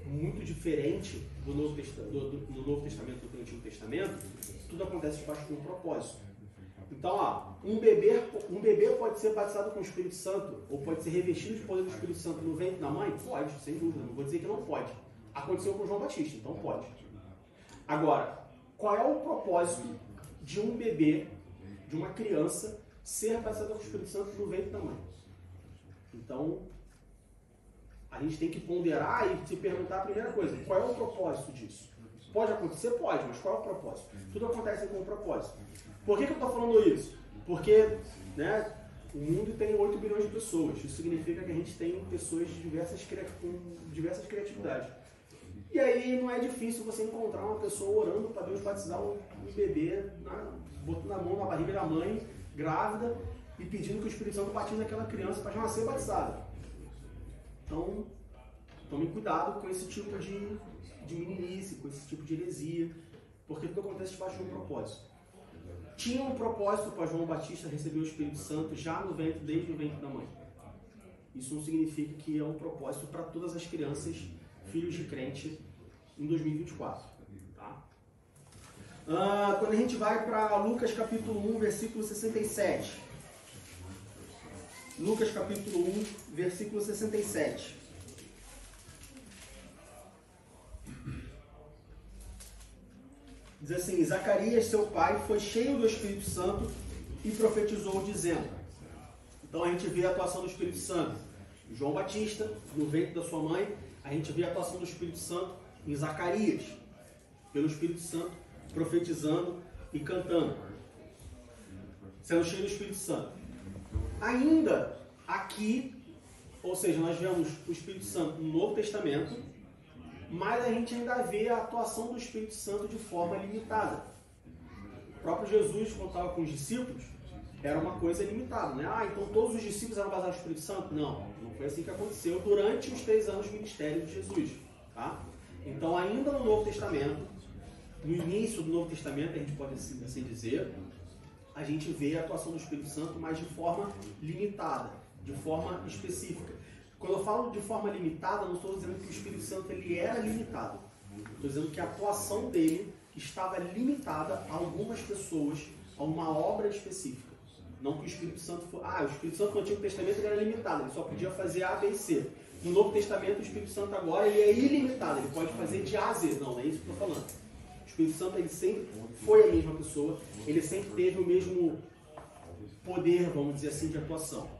muito diferente do Novo Testamento do que no Antigo Testamento, tudo acontece debaixo de um propósito. Então, um bebê pode ser batizado com o Espírito Santo, ou pode ser revestido de poder do Espírito Santo no ventre da mãe? Pode, sem dúvida. Não vou dizer que não pode. Aconteceu com João Batista, então pode. Agora, qual é o propósito de um bebê, de uma criança, ser batizado com o Espírito Santo no ventre da mãe? Então, a gente tem que ponderar e se perguntar a primeira coisa, qual é o propósito disso? Pode acontecer? Pode, mas qual é o propósito? Tudo acontece com um propósito. Por que eu estou falando isso? Porque, né, o mundo tem 8 bilhões de pessoas. Isso significa que a gente tem pessoas com diversas criatividades. E aí não é difícil você encontrar uma pessoa orando para Deus batizar um bebê, botando a mão na barriga da mãe, grávida, e pedindo que o Espírito Santo batize naquela criança para já nascer batizada. Então, tomem cuidado com esse tipo de meninice, com esse tipo de heresia, porque tudo acontece debaixo de um propósito. Tinha um propósito para João Batista receber o Espírito Santo já no ventre, desde o ventre da mãe. Isso não significa que é um propósito para todas as crianças, filhos de crente, em 2024. Tá? Quando a gente vai para Lucas capítulo 1, versículo 67. Lucas capítulo 1, versículo 67. Diz assim: Zacarias, seu pai, foi cheio do Espírito Santo e profetizou dizendo. Então a gente vê a atuação do Espírito Santo em João Batista, no ventre da sua mãe. A gente vê a atuação do Espírito Santo em Zacarias, pelo Espírito Santo, profetizando e cantando, sendo cheio do Espírito Santo. Ainda aqui, ou seja, nós vemos o Espírito Santo no Novo Testamento, mas a gente ainda vê a atuação do Espírito Santo de forma limitada. O próprio Jesus, quando estava com os discípulos, era uma coisa limitada, né? Então todos os discípulos eram baseados no Espírito Santo? Não, não foi assim que aconteceu durante os 3 anos de ministério de Jesus, tá? Então ainda no Novo Testamento, no início do Novo Testamento, a gente pode assim dizer, a gente vê a atuação do Espírito Santo, mas de forma limitada, de forma específica. Quando eu falo de forma limitada, não estou dizendo que o Espírito Santo ele era limitado. Estou dizendo que a atuação dele estava limitada a algumas pessoas, a uma obra específica. Não que o Espírito Santo fosse... o Espírito Santo no Antigo Testamento ele era limitado, ele só podia fazer A, B e C. No Novo Testamento, o Espírito Santo agora ele é ilimitado, ele pode fazer de A a Z. Não é isso que eu estou falando. O Espírito Santo ele sempre foi a mesma pessoa, ele sempre teve o mesmo poder, vamos dizer assim, de atuação.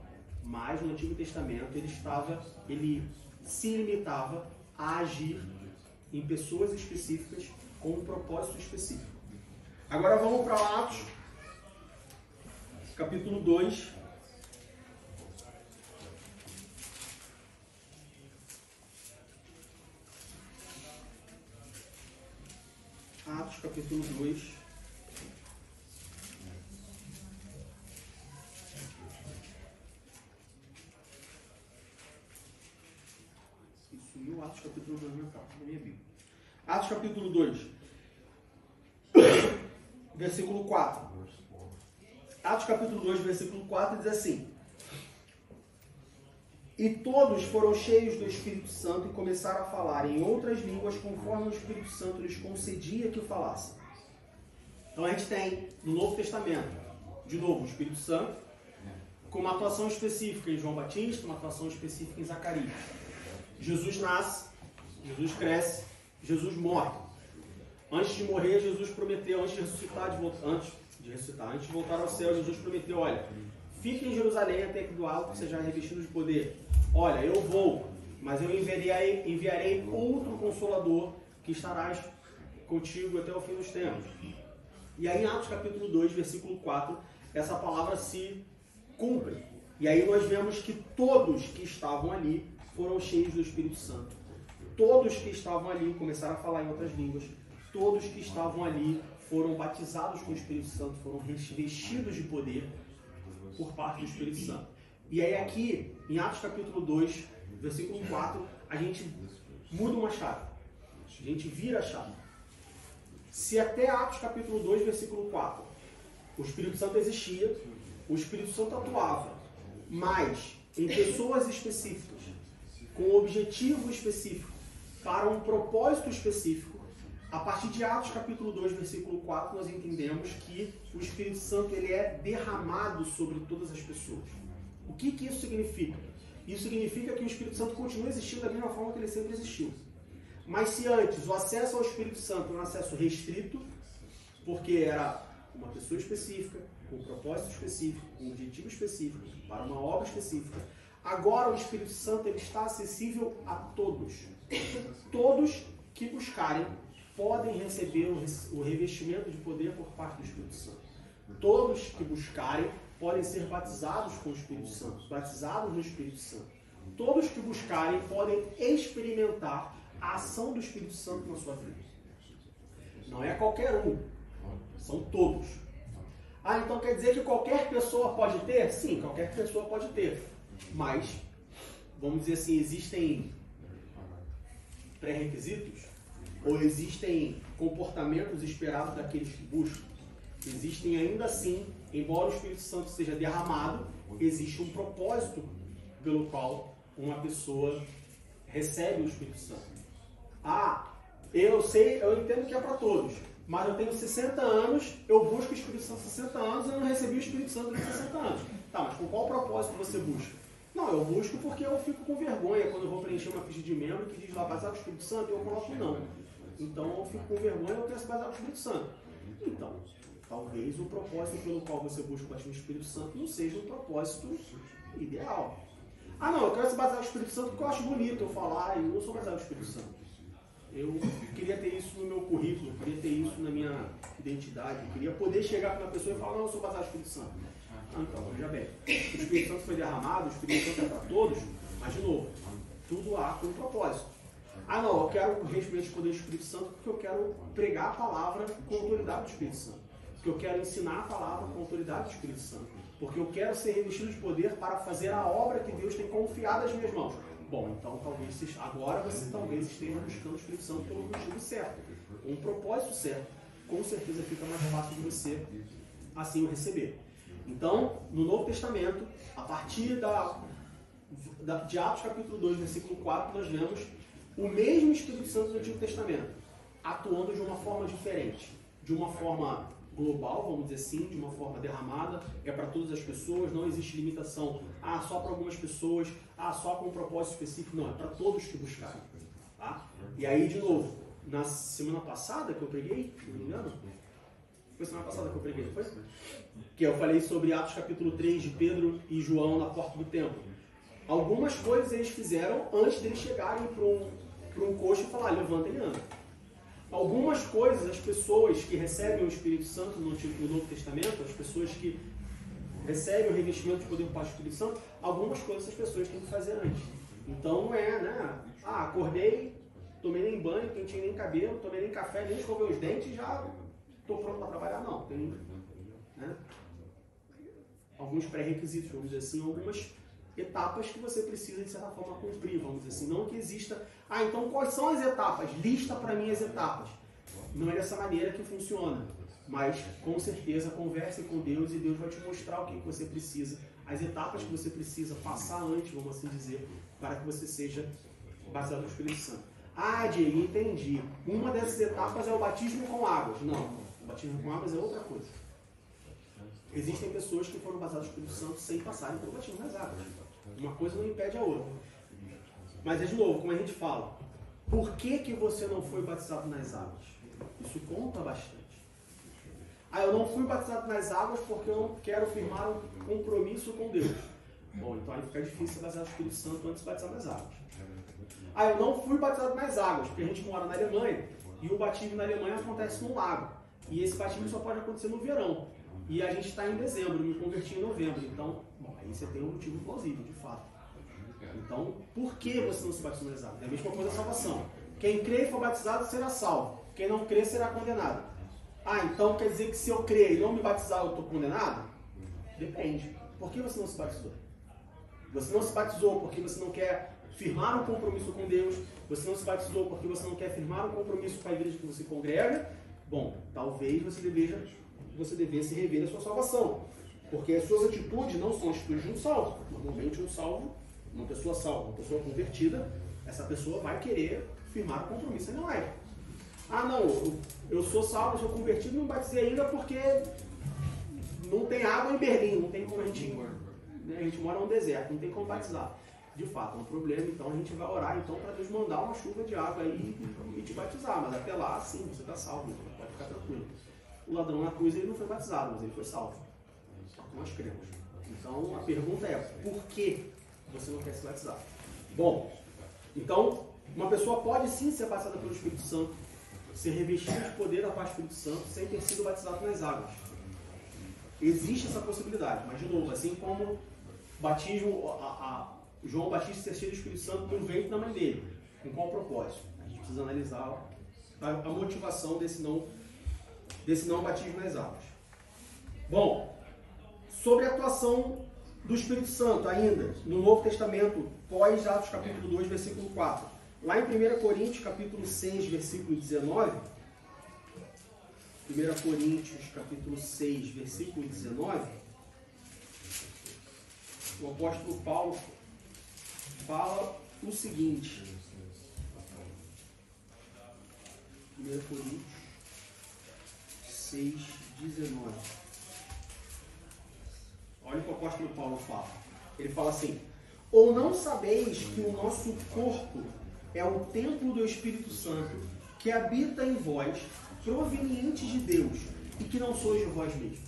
Mas no Antigo Testamento ele se limitava a agir em pessoas específicas com um propósito específico. Agora vamos para Atos, capítulo 2. Atos, capítulo 2. Sumiu Atos, capítulo 2 na minha Bíblia. Atos, capítulo 2. Versículo 4. Atos capítulo 2, versículo 4 diz assim: E todos foram cheios do Espírito Santo e começaram a falar em outras línguas conforme o Espírito Santo lhes concedia que o falassem. Então a gente tem no Novo Testamento, de novo, o Espírito Santo, com uma atuação específica em João Batista, uma atuação específica em Zacarias. Jesus nasce, Jesus cresce, Jesus morre. Antes de morrer, Jesus prometeu, antes de voltar ao céu, Jesus prometeu, olha, fique em Jerusalém até que do alto seja revestido de poder. Olha, eu vou, mas eu enviarei outro Consolador que estará contigo até o fim dos tempos. E aí em Atos capítulo 2, versículo 4, essa palavra se cumpre. E aí nós vemos que todos que estavam ali foram cheios do Espírito Santo. Todos que estavam ali começaram a falar em outras línguas. Todos que estavam ali foram batizados com o Espírito Santo, foram revestidos de poder por parte do Espírito Santo. E aí aqui, em Atos capítulo 2, versículo 4, a gente muda uma chave. A gente vira a chave. Se até Atos capítulo 2, versículo 4, o Espírito Santo existia, o Espírito Santo atuava, mas em pessoas específicas, com um objetivo específico, para um propósito específico, a partir de Atos capítulo 2, versículo 4, nós entendemos que o Espírito Santo ele é derramado sobre todas as pessoas. O que isso significa? Isso significa que o Espírito Santo continua existindo da mesma forma que ele sempre existiu. Mas se antes o acesso ao Espírito Santo era um acesso restrito, porque era uma pessoa específica, com um propósito específico, com um objetivo específico, para uma obra específica, agora o Espírito Santo ele está acessível a todos. Todos que buscarem podem receber o revestimento de poder por parte do Espírito Santo. Todos que buscarem podem ser batizados com o Espírito Santo, batizados no Espírito Santo. Todos que buscarem podem experimentar a ação do Espírito Santo na sua vida. Não é qualquer um, são todos. Ah, então quer dizer que qualquer pessoa pode ter? Sim, qualquer pessoa pode ter. Mas, vamos dizer assim, existem pré-requisitos? Ou existem comportamentos esperados daqueles que buscam? Existem ainda assim, embora o Espírito Santo seja derramado, existe um propósito pelo qual uma pessoa recebe o Espírito Santo. Ah, eu entendo que é para todos, mas eu tenho 60 anos, eu busco o Espírito Santo há 60 anos e eu não recebi o Espírito Santo durante 60 anos. Tá, mas com qual propósito você busca? Não, eu busco porque eu fico com vergonha quando eu vou preencher uma ficha de membro que diz lá, batizado com o Espírito Santo, e eu coloco não. Então eu fico com vergonha e eu quero se batizar com o Espírito Santo. Então, talvez o propósito pelo qual você busca o batismo do Espírito Santo não seja um propósito ideal. Ah não, eu quero se batizar com o Espírito Santo porque eu acho bonito eu falar, eu não sou batizado com o Espírito Santo. Eu queria ter isso no meu currículo, eu queria ter isso na minha identidade, eu queria poder chegar para uma pessoa e falar, não, eu sou batizado com o Espírito Santo. Ah, então, veja bem, o Espírito Santo foi derramado, o Espírito Santo é para todos, mas de novo, tudo há com um propósito. Ah não, eu quero receber o poder do Espírito Santo porque eu quero pregar a palavra com a autoridade do Espírito Santo. Porque eu quero ensinar a palavra com a autoridade do Espírito Santo. Porque eu quero ser revestido de poder para fazer a obra que Deus tem confiado às minhas mãos. Bom, então talvez agora você talvez esteja buscando o Espírito Santo pelo motivo certo, com um propósito certo. Com certeza fica mais fácil de você assim o receber. Então, no Novo Testamento, a partir de Atos capítulo 2, versículo 4, nós vemos o mesmo Espírito Santo do Antigo Testamento, atuando de uma forma diferente, de uma forma global, vamos dizer assim, de uma forma derramada, é para todas as pessoas, não existe limitação, só para algumas pessoas, só com um propósito específico, não, é para todos que buscarem. Tá? E aí, de novo, na semana passada que eu preguei, se não me engano, foi semana passada que eu preguei, foi? Que eu falei sobre Atos capítulo 3 de Pedro e João na porta do templo. Algumas coisas eles fizeram antes deles chegarem para um coxo e falar, levanta e anda. Algumas coisas, as pessoas que recebem o Espírito Santo no Novo Testamento, as pessoas que recebem o revestimento de poder por parte do Espírito Santo, algumas coisas as pessoas têm que fazer antes. Então não é, né? Acordei, tomei nem banho, pentei nem cabelo, tomei nem café, nem escovei os dentes, já estou pronto para trabalhar, não. Tem, né, alguns pré-requisitos, vamos dizer assim, algumas etapas que você precisa, de certa forma, cumprir, vamos dizer assim. Não que exista... então quais são as etapas? Lista para mim as etapas. Não é dessa maneira que funciona. Mas, com certeza, converse com Deus e Deus vai te mostrar o que você precisa, as etapas que você precisa passar antes, vamos assim dizer, para que você seja batizado no Espírito Santo. Diego, entendi. Uma dessas etapas é o batismo com águas. Não, o batismo com águas é outra coisa. Existem pessoas que foram batizadas no Espírito Santo sem passarem pelo batismo nas águas. Uma coisa não impede a outra. Mas, de novo, como a gente fala, por que você não foi batizado nas águas? Isso conta bastante. Eu não fui batizado nas águas porque eu não quero firmar um compromisso com Deus. Bom, então aí fica difícil batizar o Espírito Santo antes de batizar nas águas. Eu não fui batizado nas águas porque a gente mora na Alemanha e o batismo na Alemanha acontece num lago. E esse batismo só pode acontecer no verão. E a gente está em dezembro, me converti em novembro. Então, aí você tem um motivo plausível, de fato. Então, por que você não se batizou nas águas? É a mesma coisa a salvação. Quem crê e for batizado será salvo. Quem não crê será condenado. Então quer dizer que se eu crer e não me batizar eu estou condenado? Depende. Por que você não se batizou? Você não se batizou porque você não quer firmar um compromisso com Deus? Você não se batizou porque você não quer firmar um compromisso com a igreja que você congrega? Bom, talvez você devesse rever a sua salvação. Porque as suas atitudes não são atitudes de um salvo. Normalmente um salvo, uma pessoa salva, uma pessoa convertida, essa pessoa vai querer firmar o compromisso em live. Não, eu sou salvo, eu sou convertido e não batizei ainda porque não tem água em Berlim, não tem como a gente mora num deserto, não tem como batizar. De fato, é um problema, então a gente vai orar então para Deus mandar uma chuva de água aí e te batizar, mas até lá, sim, você está salvo, pode ficar tranquilo. O ladrão na cruz ele não foi batizado, mas ele foi salvo. Nós cremos. Então a pergunta é, por que você não quer se batizar? Bom, então uma pessoa pode sim ser batizada pelo Espírito Santo, ser revestida de poder da parte do Espírito Santo sem ter sido batizado nas águas. Existe essa possibilidade, mas de novo, assim como batismo, João Batista ser cheio do Espírito Santo no ventre da mãe dele. Com qual propósito? A gente precisa analisar a motivação desse não batismo nas águas. Bom, sobre a atuação do Espírito Santo ainda, no Novo Testamento, pós Atos capítulo 2, versículo 4. Lá em 1 Coríntios capítulo 6, versículo 19, 1 Coríntios capítulo 6, versículo 19, o apóstolo Paulo fala o seguinte, 1 Coríntios 6, 19. Olha o que o apóstolo Paulo fala. Ele fala assim: ou não sabeis que o nosso corpo é o templo do Espírito Santo, que habita em vós, proveniente de Deus, e que não sois de vós mesmos?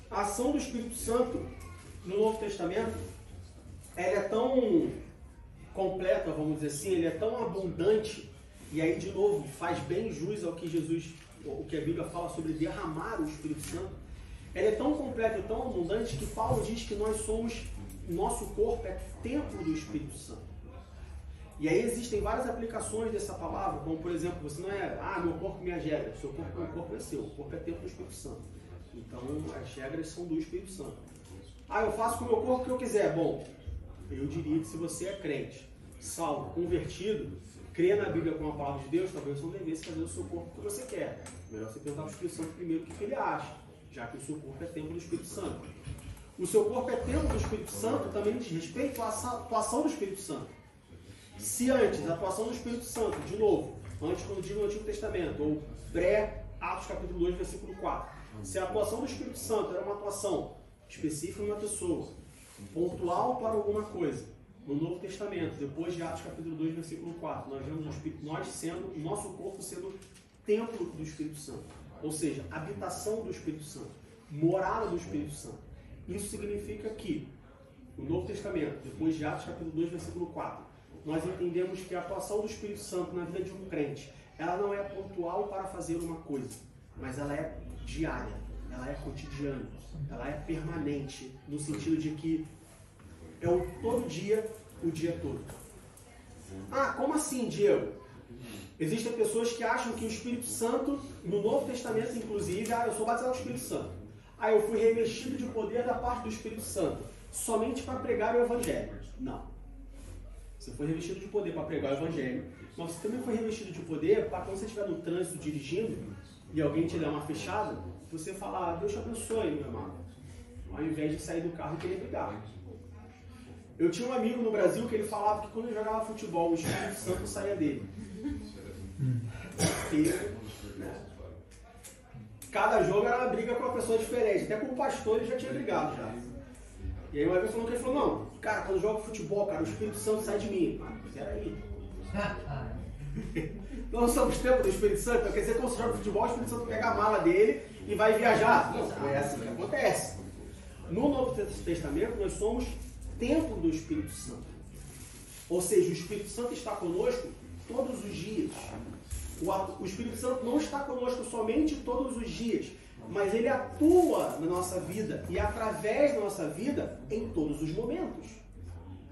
A ação do Espírito Santo no Novo Testamento, ela é tão completa, vamos dizer assim, ele é tão abundante, e aí de novo faz bem jus ao que o que a Bíblia fala sobre derramar o Espírito Santo. Ela é tão completa e tão abundante que Paulo diz que nosso corpo é templo do Espírito Santo. E aí existem várias aplicações dessa palavra, como por exemplo, você não é, meu corpo, minhas regras, seu corpo é seu, o corpo é templo do Espírito Santo. Então as regras são do Espírito Santo. Eu faço com o meu corpo o que eu quiser. Bom, eu diria que se você é crente, salvo, convertido, crê na Bíblia com a palavra de Deus, talvez você não devesse fazer o seu corpo o que você quer. Melhor você perguntar ao Espírito Santo primeiro o que ele acha, já que o seu corpo é templo do Espírito Santo. O seu corpo é templo do Espírito Santo também diz respeito à atuação do Espírito Santo. Se antes, a atuação do Espírito Santo, de novo, antes quando digo no Antigo Testamento, ou pré-Atos capítulo 2, versículo 4, se a atuação do Espírito Santo era uma atuação específica em uma pessoa, pontual para alguma coisa, no Novo Testamento, depois de Atos capítulo 2, versículo 4, nós vemos o nosso corpo sendo templo do Espírito Santo. Ou seja, habitação do Espírito Santo, morada do Espírito Santo. Isso significa que, no Novo Testamento, depois de Atos capítulo 2, versículo 4, nós entendemos que a atuação do Espírito Santo na vida de um crente, ela não é pontual para fazer uma coisa, mas ela é diária, ela é cotidiana, ela é permanente, no sentido de que é todo dia, o dia todo. Como assim, Diego? Existem pessoas que acham que o Espírito Santo, no Novo Testamento inclusive, eu sou batizado no Espírito Santo. Eu fui revestido de poder da parte do Espírito Santo, somente para pregar o Evangelho. Não. Você foi revestido de poder para pregar o Evangelho, mas você também foi revestido de poder para quando você estiver no trânsito dirigindo e alguém te der uma fechada, você falar, Deus te abençoe, meu amado, ao invés de sair do carro e querer brigar. Eu tinha um amigo no Brasil que ele falava que quando ele jogava futebol, o Espírito Santo saía dele. Cada jogo era uma briga com uma pessoa diferente. Até com o pastor ele já tinha brigado já. E aí uma vez ele falou, não, cara, quando eu jogo futebol, cara, o Espírito Santo sai de mim. Peraí. Nós somos templo do Espírito Santo, então quer dizer que quando você joga futebol, o Espírito Santo pega a mala dele e vai viajar. Não é assim que acontece. No Novo Testamento, nós somos templo do Espírito Santo. Ou seja, o Espírito Santo está conosco todos os dias. O Espírito Santo não está conosco somente todos os dias, mas ele atua na nossa vida e através da nossa vida em todos os momentos.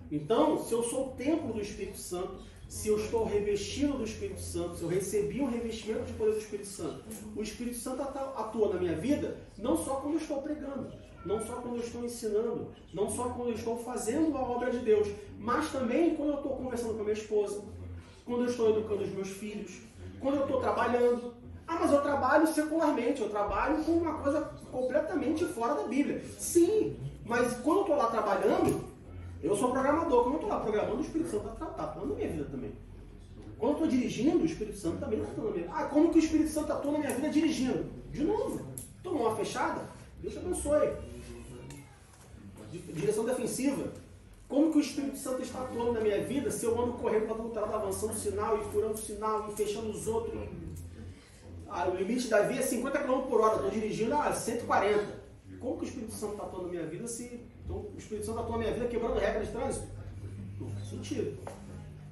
Então, se eu sou o templo do Espírito Santo, se eu estou revestido do Espírito Santo, se eu recebi um revestimento de poder do Espírito Santo, o Espírito Santo atua na minha vida não só quando eu estou pregando, não só quando eu estou ensinando, não só quando eu estou fazendo a obra de Deus, mas também quando eu estou conversando com a minha esposa, quando eu estou educando os meus filhos, quando eu estou trabalhando. Mas eu trabalho secularmente, eu trabalho com uma coisa completamente fora da Bíblia. Sim, mas quando eu estou lá trabalhando, eu sou programador. Quando eu estou lá programando, o Espírito Santo está atuando na minha vida também. Quando eu estou dirigindo, o Espírito Santo também está atuando na minha vida. Como que o Espírito Santo atua na minha vida dirigindo? De novo, tomou uma fechada? Deus te abençoe. Direção defensiva. Como que o Espírito Santo está atuando na minha vida se eu ando correndo para todo lado, avançando o sinal e furando o sinal e fechando os outros? O limite da via é 50 km por hora, estou dirigindo a 140. Como que o Espírito Santo está atuando na minha vida se o Espírito Santo atua na minha vida quebrando regras de trânsito? Não faz sentido.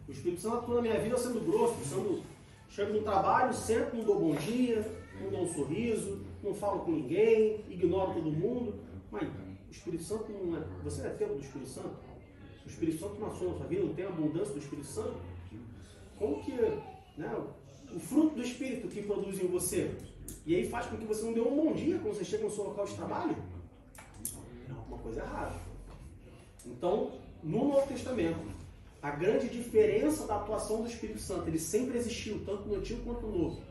O Espírito Santo atua na minha vida sendo grosso, chego no trabalho, sento, não dou bom dia, não dou um sorriso, não falo com ninguém, ignoro todo mundo. Mas o Espírito Santo não é... Você não é templo do Espírito Santo? O Espírito Santo não atua na sua vida, não tem abundância do Espírito Santo? Como que... o fruto do Espírito que produz em você, e aí faz com que você não dê um bom dia quando você chega no seu local de trabalho, é alguma coisa errada. Então, no Novo Testamento, a grande diferença da atuação do Espírito Santo, ele sempre existiu, tanto no Antigo quanto no Novo.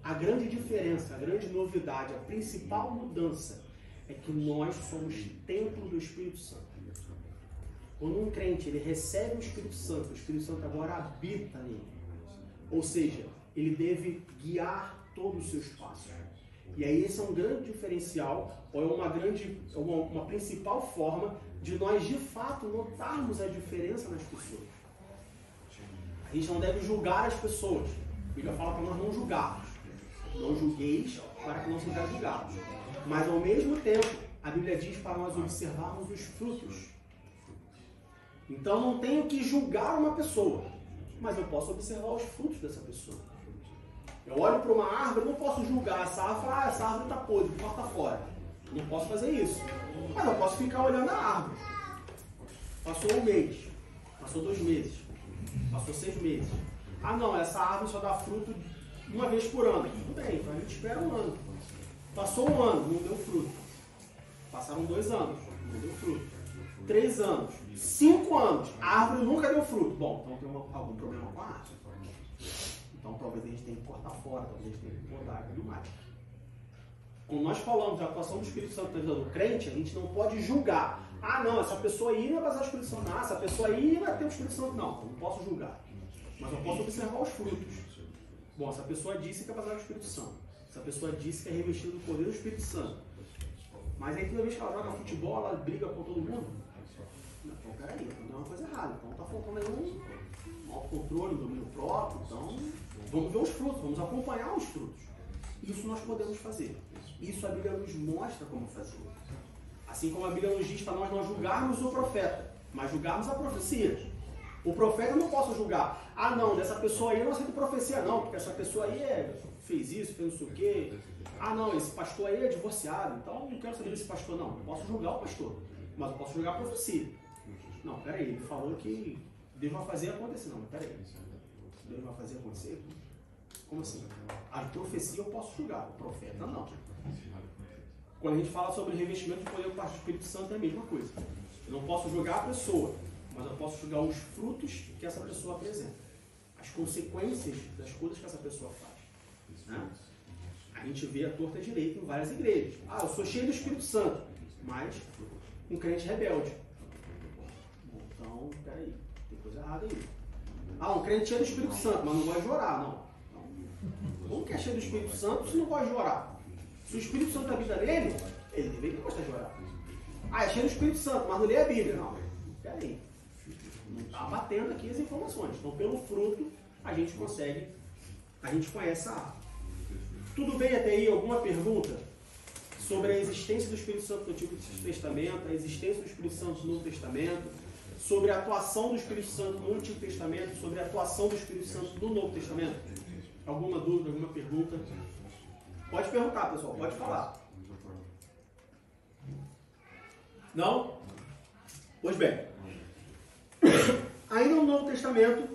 A grande diferença, a grande novidade, a principal mudança é que nós somos templo do Espírito Santo. Quando um crente ele recebe o Espírito Santo agora habita nele. Ou seja, ele deve guiar todos os seus passos. E aí esse é um grande diferencial, ou é uma principal forma de nós de fato notarmos a diferença nas pessoas. A gente não deve julgar as pessoas. A Bíblia fala para nós não julgarmos. Não julgueis para que não sejais julgados. Mas ao mesmo tempo, a Bíblia diz para nós observarmos os frutos. Então não tenho que julgar uma pessoa, mas eu posso observar os frutos dessa pessoa. Eu olho para uma árvore, não posso julgar essa árvore e falar, essa árvore está podre, corta fora. Não posso fazer isso. Mas eu posso ficar olhando a árvore. Passou um mês, passou 2 meses, passou 6 meses. Ah não, essa árvore só dá fruto uma vez por ano. Tudo bem, então a gente espera um ano. Passou um ano, não deu fruto. Passaram 2 anos, não deu fruto. 3 anos, 5 anos, a árvore nunca deu fruto. Bom, então tem algum problema com a árvore. Então talvez a gente tenha que cortar fora, talvez a gente tenha que podar e tudo mais. Quando nós falamos da atuação do Espírito Santo na vida do crente, a gente não pode julgar. Ah não, essa pessoa aí não vai passar o Espírito Santo. Ah, essa pessoa aí vai ter o Espírito Santo. Não, eu não posso julgar. Mas eu posso observar os frutos. Bom, essa pessoa disse que é passar o Espírito Santo. Essa pessoa disse que é revestida do poder do Espírito Santo. Mas aí toda vez que ela joga futebol, ela briga com todo mundo. Então, peraí, então é uma coisa errada. Então tá faltando aí um autocontrole, um domínio próprio. Então, vamos ver os frutos, vamos acompanhar os frutos. Isso nós podemos fazer. Isso a Bíblia nos mostra como fazer. Assim como a Bíblia nos diz para nós não julgarmos o profeta, mas julgarmos a profecia. O profeta eu não posso julgar. Ah não, dessa pessoa aí eu não aceito profecia não, porque essa pessoa aí fez isso, fez não sei o quê. Ah não, esse pastor aí é divorciado, então eu não quero saber desse pastor não. Eu posso julgar o pastor, mas eu posso julgar a profecia. Não, peraí, ele falou que Deus vai fazer acontecer. Não, mas peraí, Deus vai fazer acontecer? Como assim? A profecia eu posso julgar, o profeta não. Quando a gente fala sobre revestimento de poder por parte do Espírito Santo é a mesma coisa. Eu não posso julgar a pessoa, mas eu posso julgar os frutos que essa pessoa apresenta. As consequências das coisas que essa pessoa faz. Né? A gente vê a torta direita em várias igrejas. Ah, eu sou cheio do Espírito Santo, mas um crente rebelde. Bom, então, peraí, tem coisa errada aí. Ah, um crente cheio do Espírito Santo, mas não gosta de orar, não. Como que é cheio do Espírito Santo se não gosta de orar? Se o Espírito Santo habita nele, ele deveria gostar de orar. Ah, é cheio do Espírito Santo, mas não lê a Bíblia. Não, peraí. Não está batendo aqui as informações. Então, pelo fruto, a gente conhece a árvore. Tudo bem até aí? Alguma pergunta sobre a existência do Espírito Santo no Antigo Testamento, a existência do Espírito Santo no Novo Testamento, sobre a atuação do Espírito Santo no Antigo Testamento, sobre a atuação do Espírito Santo no Novo Testamento? Alguma dúvida, alguma pergunta? Pode perguntar, pessoal, pode falar. Não? Pois bem. Ainda no Novo Testamento,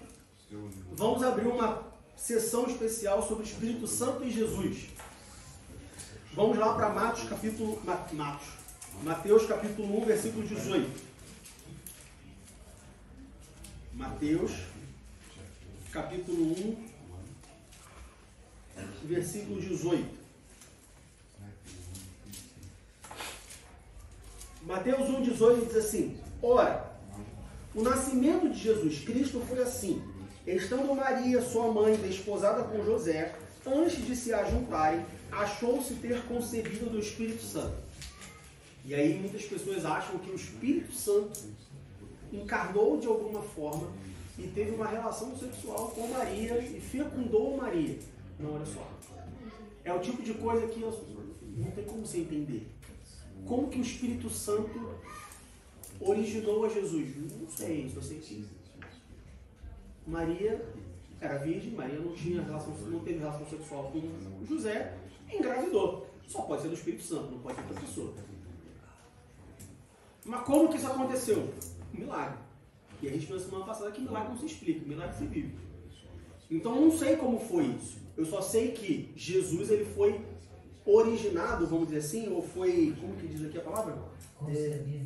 vamos abrir uma sessão especial sobre o Espírito Santo e Jesus. Vamos lá para Mateus capítulo 1, versículo 18. Mateus capítulo 1, versículo 18. Mateus 1, 18 diz assim: Ora, o nascimento de Jesus Cristo foi assim. Estando Maria, sua mãe, desposada com José, antes de se ajuntarem, achou-se ter concebido do Espírito Santo. E aí muitas pessoas acham que o Espírito Santo encarnou de alguma forma e teve uma relação sexual com Maria e fecundou Maria. Não, olha só. É o tipo de coisa que não tem como você entender. Como que o Espírito Santo originou a Jesus? Não sei, só sei que Maria era virgem, Maria não teve relação sexual com José, engravidou. Só pode ser do Espírito Santo, não pode ser outra pessoa. Mas como que isso aconteceu? Milagre. E a gente viu na semana passada que milagre não se explica, milagre se vive. Então eu não sei como foi isso. Eu só sei que Jesus ele foi originado, vamos dizer assim, ou foi, como que diz aqui a palavra?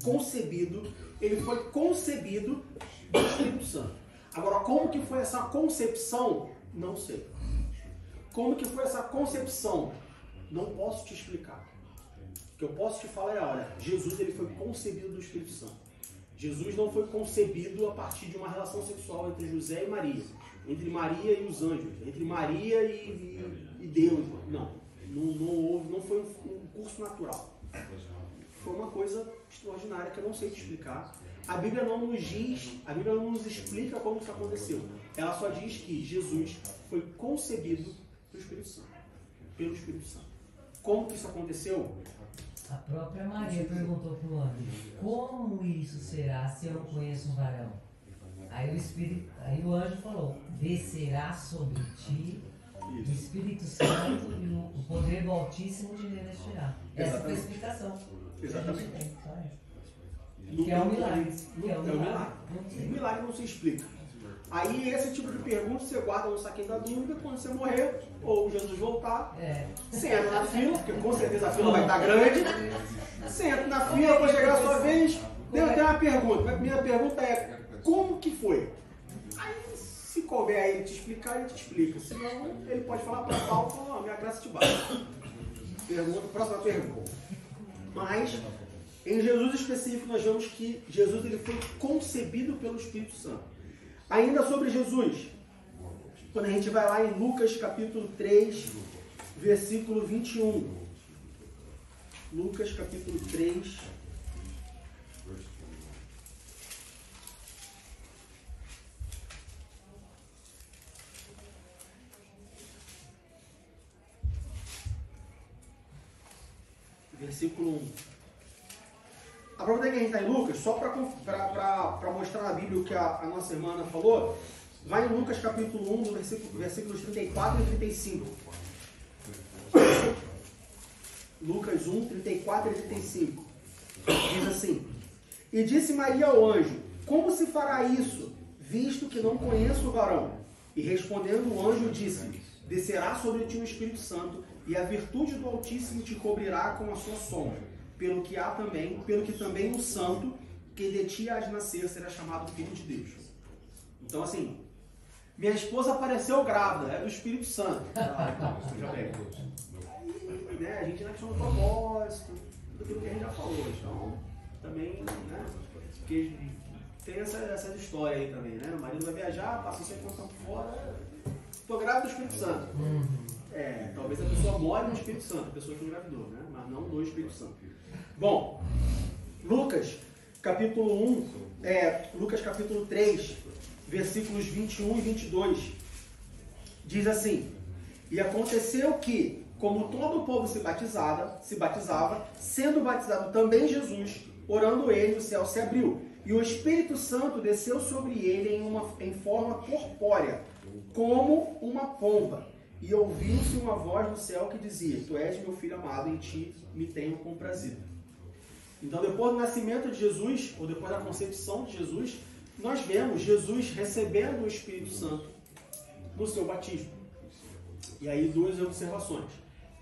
Concebido. Ele foi concebido do Espírito Santo. Agora, como que foi essa concepção? Não sei. Como que foi essa concepção? Não posso te explicar. O que eu posso te falar é, olha, Jesus ele foi concebido do Espírito Santo. Jesus não foi concebido a partir de uma relação sexual entre José e Maria, entre Maria e os anjos, entre Maria e Deus. Não foi um curso natural. Foi uma coisa extraordinária que eu não sei te explicar. A Bíblia não nos explica como isso aconteceu. Ela só diz que Jesus foi concebido pelo Espírito Santo. Como que isso aconteceu? A própria Maria perguntou para o anjo: como isso será se eu não conheço um varão? Aí o anjo falou: descerá sobre ti o Espírito Santo e o poder do Altíssimo te revestirá. Essa foi a explicação. Exatamente. Que é um milagre. O milagre não se explica. Aí esse tipo de pergunta você guarda no saquinho da dúvida, quando você morrer, ou Jesus voltar, você entra na fila, porque com certeza a fila vai estar grande, você entra na fila, quando chegar a sua vez, tem uma pergunta. A primeira pergunta é, como que foi? Aí se couber a ele te explicar, ele te explica. Senão ele pode falar para Paulo, falar, minha graça te basta. Próxima pergunta. Mas, em Jesus específico, nós vemos que Jesus ele foi concebido pelo Espírito Santo. Ainda sobre Jesus, quando a gente vai lá em Lucas capítulo 3, versículo 21. Lucas capítulo 3. Versículo 1. Aproveitando que a gente está em Lucas, só para mostrar na Bíblia o que a nossa irmã falou, vai em Lucas capítulo 1, versículos 34 e 35. Lucas 1, 34 e 35. Diz assim: e disse Maria ao anjo: como se fará isso, visto que não conheço o varão? E respondendo o anjo disse: descerá sobre ti o Espírito Santo, e a virtude do Altíssimo te cobrirá com a sua sombra. Pelo que também o santo que de ti há de nascer será chamado Filho de Deus. Então, assim, minha esposa apareceu grávida, é do Espírito Santo. Já bem. Né, a gente não questão do propósito, tudo que a gente já falou. Então, também, né, porque tem essa história aí também, né? O marido vai viajar, passa 100 tempo fora, estou grávida do Espírito Santo. Talvez a pessoa more no Espírito Santo, a pessoa que engravidou, né? Mas não do Espírito Santo. Bom, Lucas capítulo 3, versículos 21 e 22, diz assim: e aconteceu que, como todo o povo se batizava, sendo batizado também Jesus, orando ele, o céu se abriu, e o Espírito Santo desceu sobre ele em forma corpórea, como uma pomba. E ouviu-se uma voz do céu que dizia: tu és meu filho amado, em ti me tenho comprazido. Então, depois do nascimento de Jesus, ou depois da concepção de Jesus, nós vemos Jesus recebendo o Espírito Santo no seu batismo. E aí, duas observações.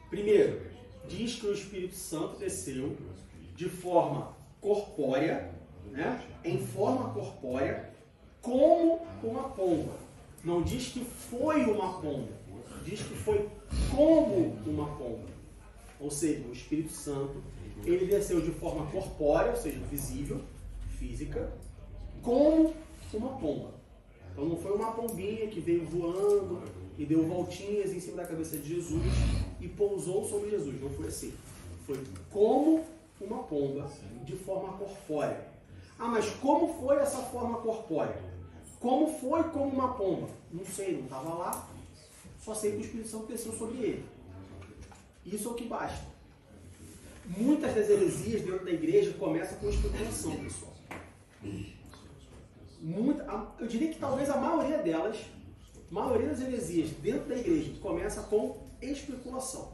Primeiro, diz que o Espírito Santo desceu de forma corpórea, né? Em forma corpórea, como uma pomba. Não diz que foi uma pomba, diz que foi como uma pomba. Ou seja, o Espírito Santo, ele desceu de forma corpórea, ou seja, visível, física, como uma pomba. Então não foi uma pombinha que veio voando e deu voltinhas em cima da cabeça de Jesus e pousou sobre Jesus. Não foi assim. Foi como uma pomba, de forma corpórea. Ah, mas como foi essa forma corpórea? Como foi como uma pomba? Não sei, não estava lá. Só sei que o Espírito Santo desceu sobre ele. Isso é o que basta. Muitas das heresias dentro da igreja começam com especulação, pessoal. Eu diria que talvez a maioria das heresias dentro da igreja começa com especulação.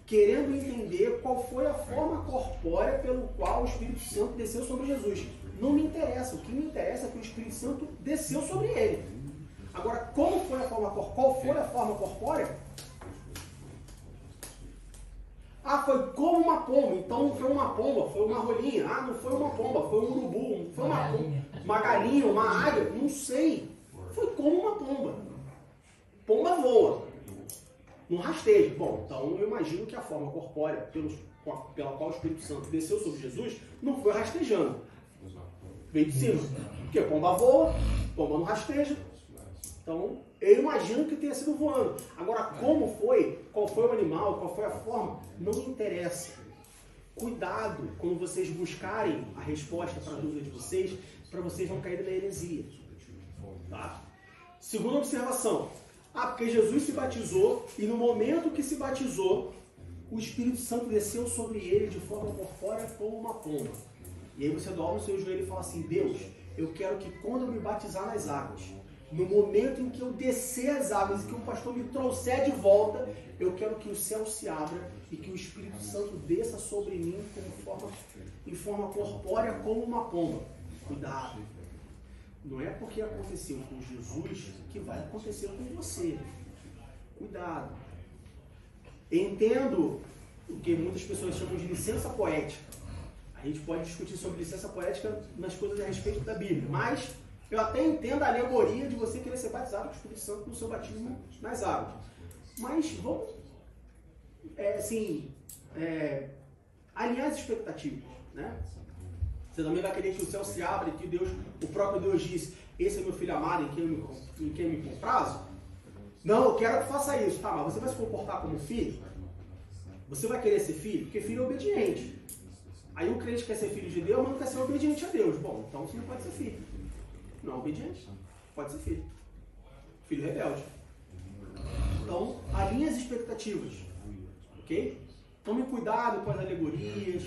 Querendo entender qual foi a forma corpórea pelo qual o Espírito Santo desceu sobre Jesus. Não me interessa. O que me interessa é que o Espírito Santo desceu sobre ele. Agora, qual foi a forma corpórea? Ah, foi como uma pomba. Então não foi uma pomba, foi uma rolinha. Ah, não foi uma pomba, foi um urubu. Não foi uma galinha, uma águia. Não sei. Foi como uma pomba. Pomba voa. Não rasteja. Bom, então eu imagino que a forma corpórea pela qual o Espírito Santo desceu sobre Jesus não foi rastejando. Veio de cima. Porque pomba voa, pomba não rasteja. Então, eu imagino que tenha sido voando. Agora, como foi, qual foi o animal, qual foi a forma, não me interessa. Cuidado quando vocês buscarem a resposta para a dúvida de vocês, para vocês não caírem na heresia. Tá? Segunda observação. Ah, porque Jesus se batizou e no momento que se batizou, o Espírito Santo desceu sobre ele de forma corpórea como uma pomba. E aí você dobra o seu joelho e fala assim, Deus, eu quero que quando eu me batizar nas águas, no momento em que eu descer as águas e que o pastor me trouxer de volta, eu quero que o céu se abra e que o Espírito Santo desça sobre mim em forma corpórea como uma pomba. Cuidado. Não é porque aconteceu com Jesus que vai acontecer com você. Cuidado. Entendo o que muitas pessoas chamam de licença poética. A gente pode discutir sobre licença poética nas coisas a respeito da Bíblia, mas eu até entendo a alegoria de você querer ser batizado com o Espírito Santo no seu batismo nas águas. Mas vamos, alinhar as expectativas, né? Você também vai querer que o céu se abra e que o próprio Deus disse, esse é meu filho amado em quem me comprazo? Não, eu quero que faça isso. Tá, mas você vai se comportar como filho? Você vai querer ser filho? Porque filho é obediente. Aí o crente quer ser filho de Deus, mas não quer ser obediente a Deus. Bom, então você não pode ser filho. Não obediente, pode ser filho. Filho rebelde. Então, alinhe as expectativas. Ok? Tome cuidado com as alegorias.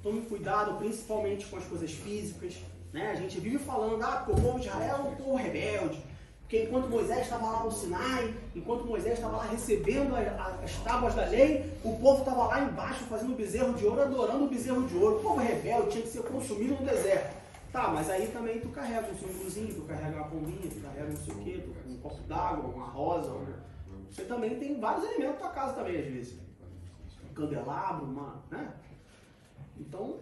Tome cuidado principalmente com as coisas físicas. Né? A gente vive falando, porque o povo de Israel é um povo rebelde. Porque enquanto Moisés estava lá no Sinai, enquanto Moisés estava lá recebendo as tábuas da lei, o povo estava lá embaixo fazendo o bezerro de ouro, adorando o bezerro de ouro. O povo rebelde tinha que ser consumido no deserto. Tá, mas aí também tu carrega um símbolozinho, tu carrega uma pombinha, tu carrega não sei o quê, um copo d'água, uma rosa. Você também tem vários elementos na tua casa também, às vezes. Um candelabro, né? Então,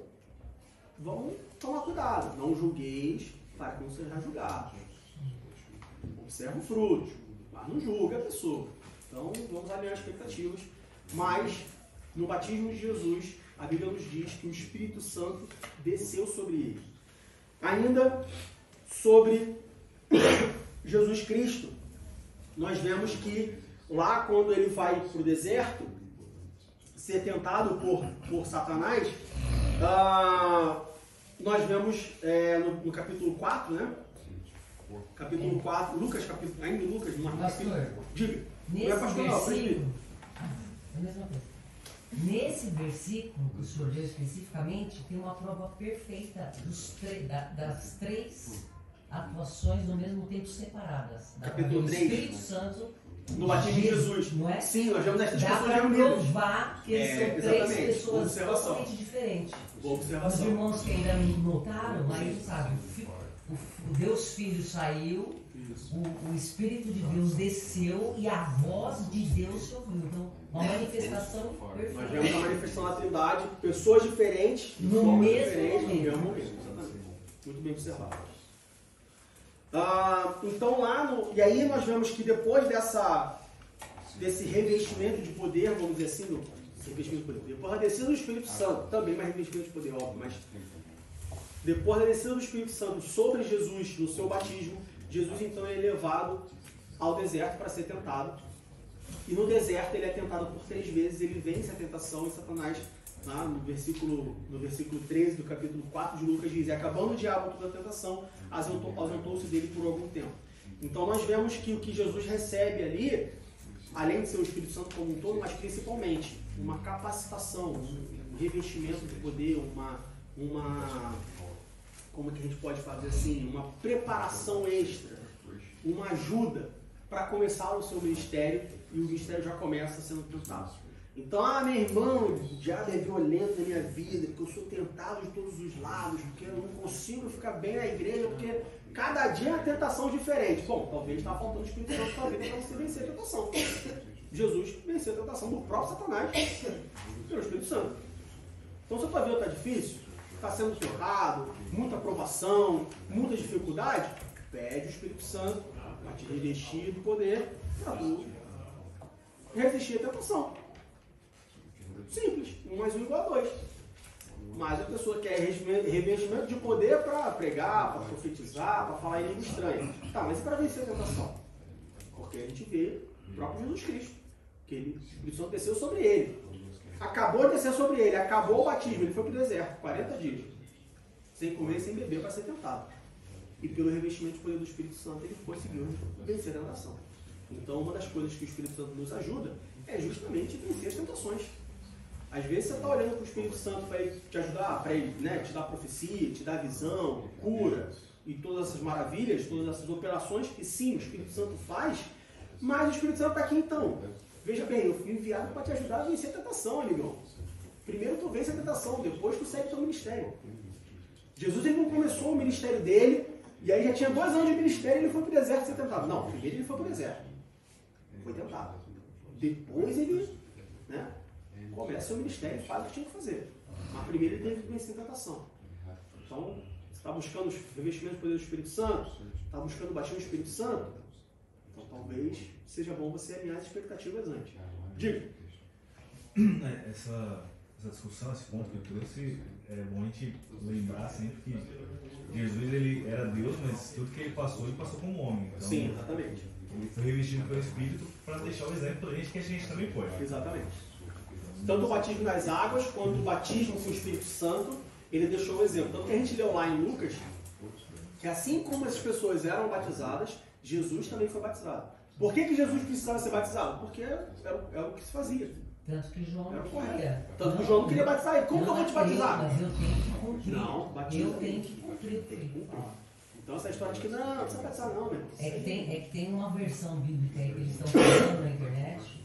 vamos tomar cuidado. Não julgueis para que não seja julgado. Observa o fruto, mas não julga a pessoa. Então, vamos alinhar as expectativas. Mas, no batismo de Jesus, a Bíblia nos diz que o Espírito Santo desceu sobre ele. Ainda sobre Jesus Cristo, nós vemos que lá quando ele vai para o deserto, ser tentado por Satanás, nós vemos no capítulo 4, né? Capítulo 4, Lucas, ainda em Lucas, no capítulo. Diga. Nesse versículo que o senhor leu especificamente, tem uma prova perfeita das três atuações no mesmo tempo separadas. Capítulo 3. Espírito Santo no batismo de Jesus. Não é? Sim, nós vemos estas pessoas reunidas. Dá para provar que eles são três pessoas totalmente diferentes. Boa observação. Os irmãos que ainda não notaram, mas sabe, o Deus Filho saiu, o Espírito de Deus desceu e a voz de Deus se ouviu. Então, uma manifestação perfeita. Nós vemos a manifestação da Trindade, pessoas diferentes, no mesmo momento. Exatamente. Muito bem observado. Então e aí nós vemos que depois desse revestimento de poder, vamos dizer assim, revestimento de poder, depois da descida do Espírito Santo, também mais revestimento de poder, óbvio, mas depois da descida do Espírito Santo sobre Jesus no seu batismo, Jesus então é levado ao deserto para ser tentado. E no deserto ele é tentado por 3 vezes, ele vence a tentação e Satanás, no versículo 13 do capítulo 4 de Lucas, diz: e acabando o diabo toda a tentação, ausentou-se dele por algum tempo. Então nós vemos que o que Jesus recebe ali, além de ser o Espírito Santo como um todo, mas principalmente uma capacitação, um revestimento de poder, como que a gente pode fazer assim, uma preparação extra, uma ajuda para começar o seu ministério, e o ministério já começa sendo tentado. Então, meu irmão, o diabo é violento na minha vida, porque eu sou tentado de todos os lados, porque eu não consigo ficar bem na igreja, porque cada dia é uma tentação diferente. Bom, talvez está faltando o Espírito Santo para você vencer a tentação. Jesus venceu a tentação do próprio Satanás pelo Espírito Santo. Então, se a tua vida está difícil, está sendo tentado, muita provação, muita dificuldade, pede o Espírito Santo para te revestir do poder para tu resistir à tentação. Simples. 1 mais 1 igual a 2. Mas a pessoa quer revestimento de poder para pregar, para profetizar, para falar em língua estranha. Tá, mas e para vencer a tentação? Porque a gente vê o próprio Jesus Cristo, que o Espírito Santo desceu sobre ele. Acabou de descer sobre ele, acabou o batismo, ele foi para o deserto, 40 dias. Sem comer e sem beber para ser tentado. E pelo revestimento de poder do Espírito Santo, ele conseguiu vencer a tentação. Então, uma das coisas que o Espírito Santo nos ajuda é justamente vencer as tentações. Às vezes você está olhando para o Espírito Santo para ele te ajudar, para ele, né, te dar profecia, te dar visão, cura e todas essas maravilhas, todas essas operações que sim, o Espírito Santo faz, mas o Espírito Santo está aqui então. Veja bem, eu fui enviado para te ajudar a vencer a tentação, amigão. Primeiro tu vence a tentação, depois tu segue o teu ministério. Jesus ele não começou o ministério dele e aí já tinha 2 anos de ministério e ele foi para o deserto ser tentado. Não, primeiro ele foi para o deserto. Foi tentado. Depois ele, né, começa o ministério e faz o que tinha que fazer. Mas primeiro ele teve que vencer a tentação. Então, você está buscando os revestimentos do poder do Espírito Santo? Está buscando baixar o Espírito Santo? Então talvez seja bom você alinhar as expectativas antes. Diga. Essa discussão, esse ponto que eu trouxe, é bom a gente lembrar sempre que Jesus ele era Deus, mas tudo que ele passou como homem. Então, sim, exatamente. Ele foi revestido pelo Espírito para deixar o exemplo para a gente que a gente também pode. Exatamente. Tanto o batismo nas águas, quanto o batismo com o Espírito Santo, ele deixou o exemplo. Tanto que a gente leu lá em Lucas, que assim como as pessoas eram batizadas, Jesus também foi batizado. Por que Jesus precisava ser batizado? Porque era o que se fazia. Tanto que João não queria. Tanto que João não queria batizar ele. Como que eu vou te batizar? Mas eu tenho que cumprir. Não, batiza. Eu tenho que cumprir. Então essa história de que não precisa batizar não, meu. É que tem uma versão bíblica aí que eles estão falando na internet.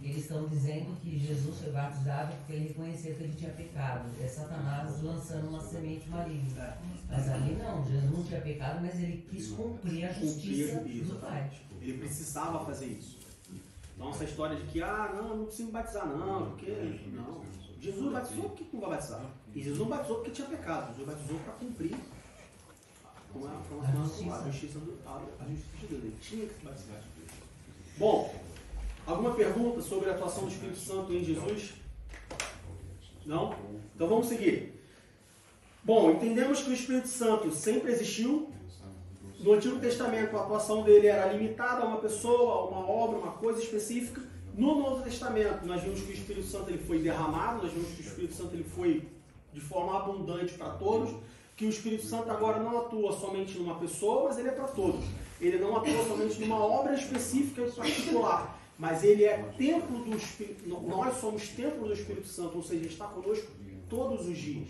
Eles estão dizendo que Jesus foi batizado porque ele reconheceu que ele tinha pecado. É Satanás lançando uma semente maligna. Mas ali não, Jesus não tinha pecado, mas ele quis cumprir a justiça do Pai. Ele precisava fazer isso. Então essa história de que, não precisa me batizar não, porque não. Jesus batizou, por que não vai batizar? E Jesus não batizou porque tinha pecado. Jesus batizou para cumprir a justiça de Deus. Ele tinha que se batizar. Bom, alguma pergunta sobre a atuação do Espírito Santo em Jesus? Não? Então vamos seguir. Bom, entendemos que o Espírito Santo sempre existiu. No Antigo Testamento, a atuação dele era limitada a uma pessoa, a uma obra, uma coisa específica. No Novo Testamento, nós vimos que o Espírito Santo ele foi derramado, nós vimos que o Espírito Santo ele foi de forma abundante para todos, que o Espírito Santo agora não atua somente numa pessoa, mas ele é para todos. Ele não atua somente numa obra específica e particular, mas ele é templo do Espírito. Nós somos templo do Espírito Santo, ou seja, ele está conosco todos os dias.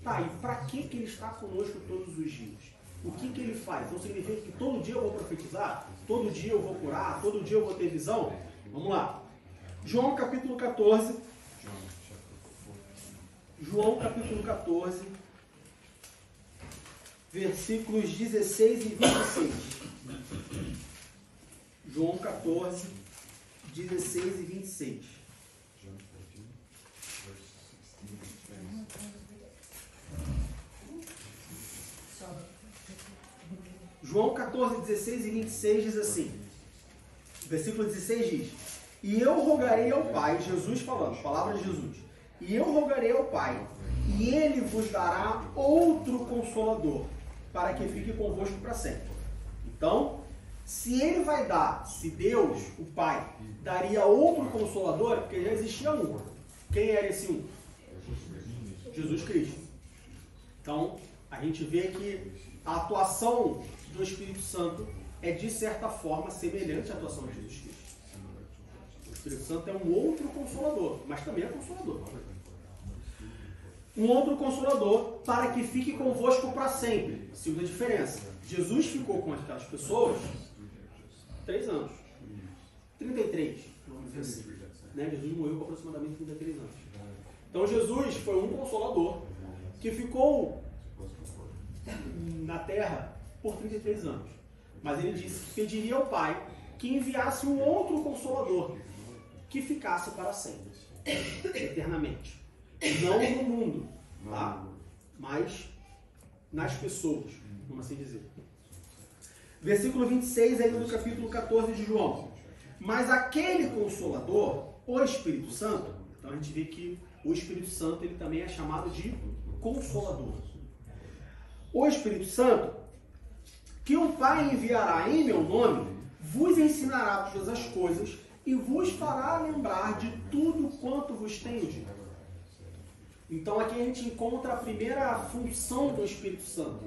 Tá, e para que ele está conosco todos os dias? O que ele faz? Então significa que todo dia eu vou profetizar? Todo dia eu vou curar? Todo dia eu vou ter visão? Vamos lá. João capítulo 14. João capítulo 14. Versículos 16 e 26. João 14, 16 e 26. João 14, 16 e 26 diz assim, versículo 16 diz, e eu rogarei ao Pai, Jesus falando, palavra de Jesus, e eu rogarei ao Pai, e Ele vos dará outro Consolador, para que fique convosco para sempre. Então, se Ele vai dar, se Deus, o Pai, daria outro Consolador, porque já existia um. Quem era esse um? Jesus Cristo. Então, a gente vê que a atuação do Espírito Santo é, de certa forma, semelhante à atuação de Jesus Cristo. O Espírito Santo é um outro Consolador, mas também é Consolador. Um outro Consolador para que fique convosco para sempre. Segunda diferença. Jesus ficou com aquelas pessoas 3 anos. 33, vamos dizer assim. Né? Jesus morreu com aproximadamente 33 anos. Então Jesus foi um Consolador que ficou na terra por 33 anos. Mas ele disse que pediria ao Pai que enviasse um outro Consolador. que ficasse para sempre, eternamente. Não no mundo, tá? Mas nas pessoas, vamos assim dizer. Versículo 26, ainda no capítulo 14 de João. Mas aquele Consolador, o Espírito Santo, então a gente vê que o Espírito Santo ele também é chamado de Consolador. O Espírito Santo, que o Pai enviará em meu nome, vos ensinará todas as coisas e vos fará lembrar de tudo quanto vos tenho dito. Então aqui a gente encontra a primeira função do Espírito Santo,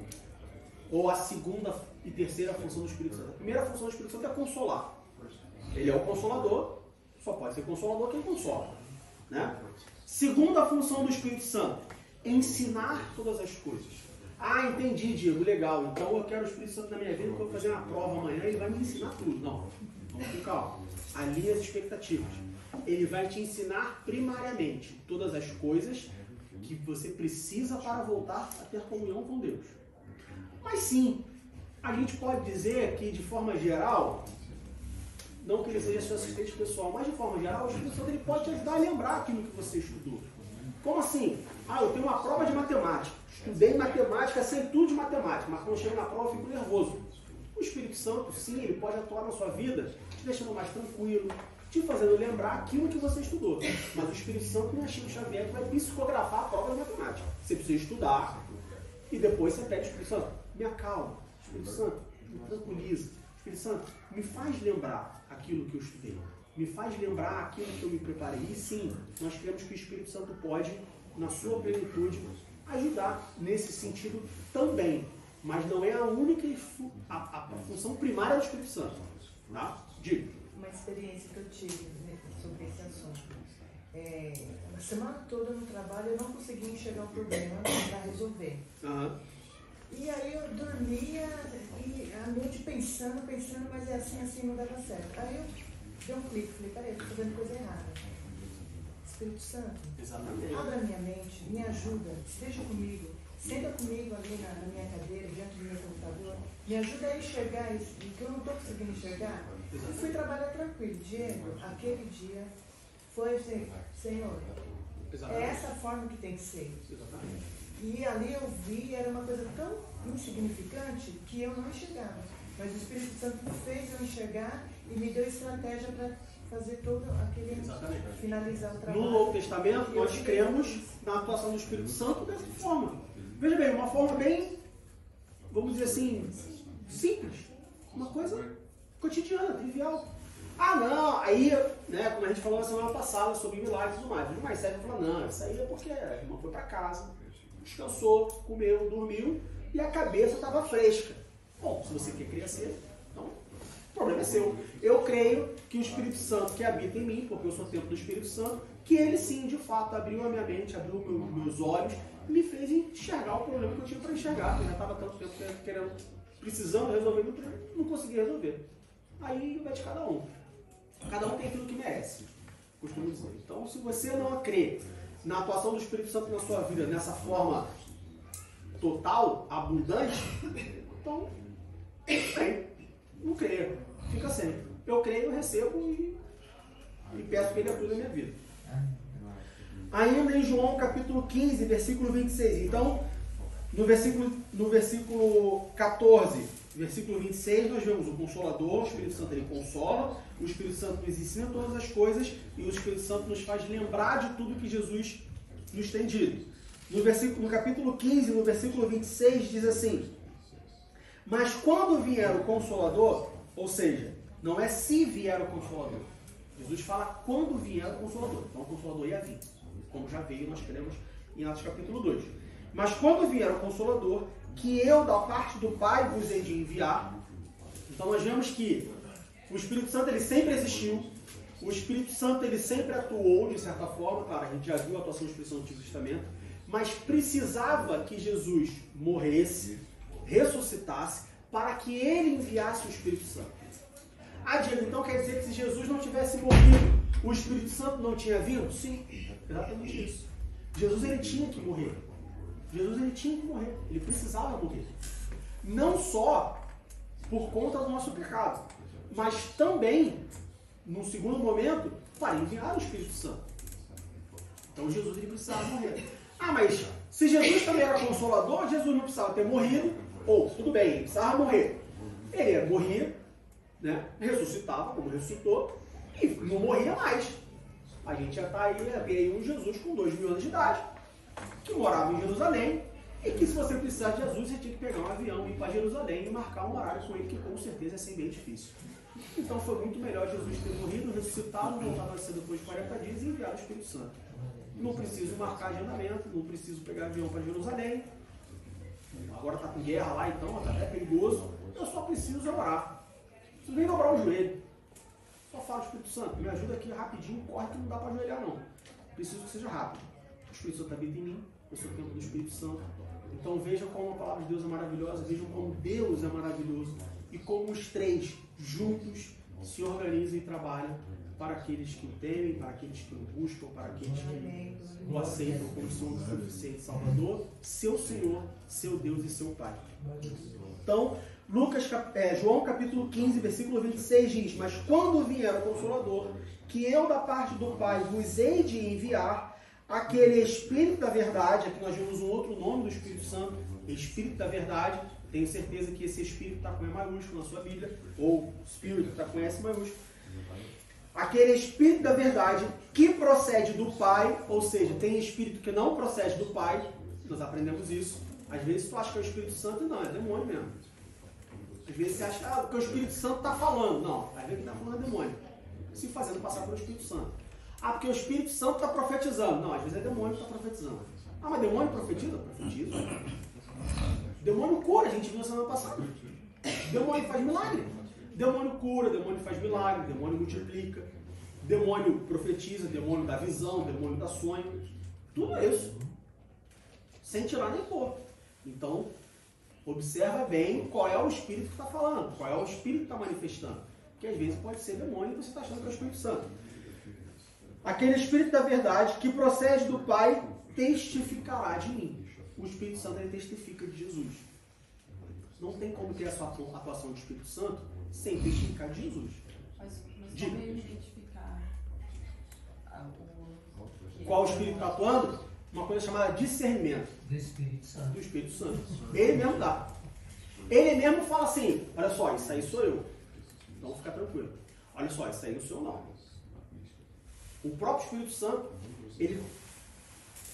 ou a segunda e terceira função do Espírito Santo. A primeira função do Espírito Santo é consolar. Ele é o Consolador, só pode ser Consolador quem consola, né? Segunda função do Espírito Santo, ensinar todas as coisas. Ah, entendi, Diego, legal. Então eu quero o Espírito Santo na minha vida, porque eu vou fazer uma prova amanhã e ele vai me ensinar tudo. Não, vamos com calma. Alinhe as expectativas. Ele vai te ensinar primariamente todas as coisas que você precisa para voltar a ter comunhão com Deus. Mas sim, a gente pode dizer que de forma geral, não que ele seja seu assistente pessoal, mas de forma geral, o Espírito Santo ele pode te ajudar a lembrar aquilo que você estudou. Como assim? Ah, eu tenho uma prova de matemática. Estudei matemática, sei tudo de matemática, mas quando chego na prova eu fico nervoso. O Espírito Santo, sim, ele pode atuar na sua vida, te deixando mais tranquilo, te fazendo lembrar aquilo que você estudou. Mas o Espírito Santo não é Chico Xavier que vai psicografar a prova de matemática. Você precisa estudar e depois você pede ao Espírito Santo, me acalma. Espírito Santo, me tranquiliza. Espírito Santo, me faz lembrar aquilo que eu estudei. Me faz lembrar aquilo que eu me preparei. E sim, nós cremos que o Espírito Santo pode, na sua plenitude, ajudar nesse sentido também. Mas não é a única a função primária do Espírito Santo. Tá? Diga. Uma experiência que eu tive sobre esse assunto. A semana toda no trabalho eu não conseguia enxergar o problema para resolver. E aí eu dormia e a noite pensando, mas é assim, não dava certo. Aí eu dei um clique, falei, peraí, eu estou fazendo coisa errada. Espírito Santo, exatamente, abra minha mente, me ajuda, esteja comigo, senta comigo ali na minha cadeira, diante do meu computador, me ajuda a enxergar isso, que eu não estou conseguindo enxergar. E fui trabalhar tranquilo. Diego, aquele dia foi assim, Senhor, é essa forma que tem que ser. Exatamente. E ali eu vi, era uma coisa tão insignificante que eu não enxergava. Mas o Espírito Santo me fez eu enxergar e me deu estratégia para fazer todo aquele... Exatamente. Finalizar o trabalho. No Novo Testamento, nós cremos na atuação do Espírito Santo dessa forma. Veja bem, uma forma bem, vamos dizer assim, simples. Uma coisa cotidiana, trivial. Ah, não, aí, né, como a gente falou na semana passada sobre milagres e tudo mais. Os mais sérios falam, não, isso aí é porque a irmã foi para casa, descansou, comeu, dormiu e a cabeça estava fresca. Bom, se você quer crescer, então o problema é seu. Eu creio que o Espírito Santo que habita em mim, porque eu sou templo do Espírito Santo, que ele sim, de fato, abriu a minha mente, abriu meus olhos e me fez enxergar o problema que eu tinha para enxergar. Eu já estava tanto tempo querendo, precisando resolver, não conseguia resolver. Aí vai de cada um. Cada um tem aquilo que merece, costumo dizer. Então, se você não crê na atuação do Espírito Santo na sua vida dessa forma total, abundante, então, não creio. Fica sempre. Eu creio, eu recebo e peço que ele atue na minha vida. Ainda em João capítulo 15, versículo 26. Então, no versículo 14, versículo 26, nós vemos o Consolador, o Espírito Santo ele consola, o Espírito Santo nos ensina todas as coisas e o Espírito Santo nos faz lembrar de tudo que Jesus nos tem dito. No capítulo 15, no versículo 26, diz assim: mas quando vier o Consolador, ou seja, não é se vier o Consolador. Jesus fala quando vier o Consolador. Então o Consolador ia vir. Como já veio, nós queremos em Atos capítulo 2. Mas quando vier o Consolador, que eu da parte do Pai vos hei de enviar. Então nós vemos que o Espírito Santo ele sempre existiu. O Espírito Santo ele sempre atuou, de certa forma. Claro, a gente já viu a atuação do Espírito Santo no Antigo Testamento. Mas precisava que Jesus morresse, ressuscitasse, para que ele enviasse o Espírito Santo. Ah, Diego, então quer dizer que se Jesus não tivesse morrido, o Espírito Santo não tinha vindo? Sim, exatamente isso. Jesus ele tinha que morrer. Jesus ele tinha que morrer. Ele precisava morrer. Não só por conta do nosso pecado, mas também, num segundo momento, para enviar o Espírito Santo. Então Jesus ele precisava morrer. Ah, mas se Jesus também era consolador, Jesus não precisava ter morrido, ou tudo bem, ele precisava morrer. Ele morria, né? Ressuscitava, como ressuscitou, e não morria mais. A gente já está aí, ia ver aí um Jesus com 2.000 anos de idade, que morava em Jerusalém, e que se você precisar de Jesus, você tinha que pegar um avião, ir para Jerusalém e marcar um horário com ele, que com certeza é sempre bem difícil. Então foi muito melhor Jesus ter morrido, ressuscitado, voltado a ser depois de 40 dias e enviar o Espírito Santo. Não preciso marcar agendamento, não preciso pegar avião para Jerusalém. Agora está com guerra lá, então está até perigoso. Eu só preciso orar. Preciso nem dobrar o joelho. Só falo, Espírito Santo, me ajuda aqui rapidinho, corre que não dá para ajoelhar não. Preciso que seja rápido. O Espírito Santo habita em mim, eu sou o templo do Espírito Santo. Então vejam como a palavra de Deus é maravilhosa, vejam como Deus é maravilhoso e como os três juntos se organizam e trabalham para aqueles que o temem, para aqueles que o buscam, para aqueles que o aceitam como seu suficiente Salvador, seu Senhor, seu Deus e seu Pai. Então, João capítulo 15, versículo 26 diz: mas quando vier o Consolador, que eu da parte do Pai vos hei de enviar, aquele Espírito da Verdade, aqui nós vemos um outro nome do Espírito Santo, Espírito da Verdade, tenho certeza que esse Espírito está com E maiúsculo na sua Bíblia, ou Espírito está com S maiúsculo. Aquele Espírito da Verdade que procede do Pai, ou seja, tem Espírito que não procede do Pai, nós aprendemos isso. Às vezes tu acha que é o Espírito Santo e não, é demônio mesmo. Às vezes você acha que o Espírito Santo está falando. Não, às vezes está falando é demônio. Se fazendo passar pelo Espírito Santo. Ah, porque o Espírito Santo está profetizando. Não, às vezes é demônio que está profetizando. Ah, mas demônio profetiza? Profetiza. Demônio cura, a gente viu semana passada. Demônio faz milagre. Demônio cura, demônio faz milagre, demônio multiplica. Demônio profetiza, demônio dá visão, demônio dá sonho. Tudo isso. Sem tirar nem pôr. Então, observa bem qual é o Espírito que está falando, qual é o Espírito que está manifestando. Porque às vezes pode ser demônio e você está achando que é o Espírito Santo. Aquele Espírito da Verdade que procede do Pai testificará de mim. O Espírito Santo ele testifica de Jesus. Não tem como ter a sua atuação do Espírito Santo sem testificar de Jesus. Mas como ele identificar qual o Espírito está atuando? Uma coisa chamada discernimento. Do Espírito Santo. Do Espírito Santo. Ele mesmo dá. Ele mesmo fala assim: olha só, isso aí sou eu. Então fica tranquilo. Olha só, isso aí não sou eu não. O próprio Espírito Santo, ele,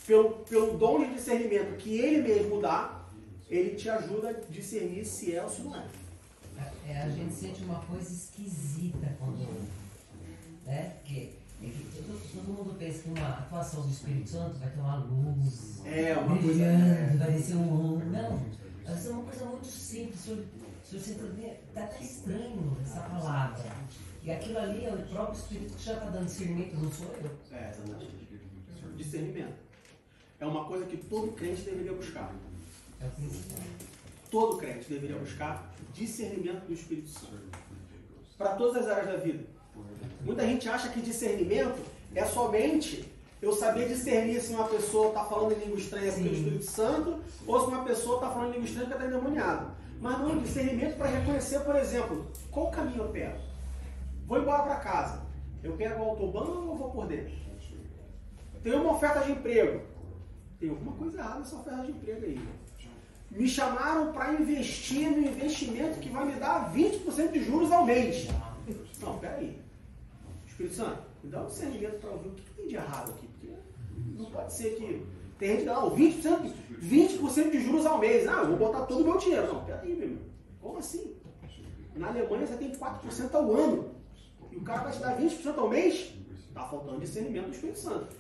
pelo dom de discernimento que ele mesmo dá, ele te ajuda a discernir se é ou se não é. A gente sente uma coisa esquisita quando. Né? Porque todo mundo pensa que uma atuação do Espírito Santo vai ter uma luz. Uma brilhante, vai descer um. Não. Vai ser uma coisa muito simples. Se você entender, está até estranho essa palavra. E aquilo ali é o próprio Espírito que já está dando discernimento, não sou eu. Exatamente. Discernimento. É uma coisa que todo crente deveria buscar. É o principal. Todo crente deveria buscar discernimento do Espírito Santo. Para todas as áreas da vida. Muita gente acha que discernimento é somente eu saber discernir se uma pessoa está falando em língua estranha pelo Espírito Santo ou se uma pessoa está falando em língua estranha porque está endemoniada. Mas não, discernimento para reconhecer, por exemplo, qual caminho eu pego. Vou embora para casa. Eu pego o autobahn ou vou por dentro? Tem uma oferta de emprego. Tem alguma coisa errada nessa oferta de emprego aí. Me chamaram para investir no investimento que vai me dar 20% de juros ao mês. Não, peraí. Espírito Santo, me dá um discernimento para ouvir o que tem de errado aqui. Porque não pode ser que tem gente que não, 20% de juros ao mês. Ah, eu vou botar todo o meu dinheiro. Não, peraí, meu irmão. Como assim? Na Alemanha você tem 4% ao ano. E o cara vai te dar 20% ao mês? Está faltando discernimento do Espírito Santo.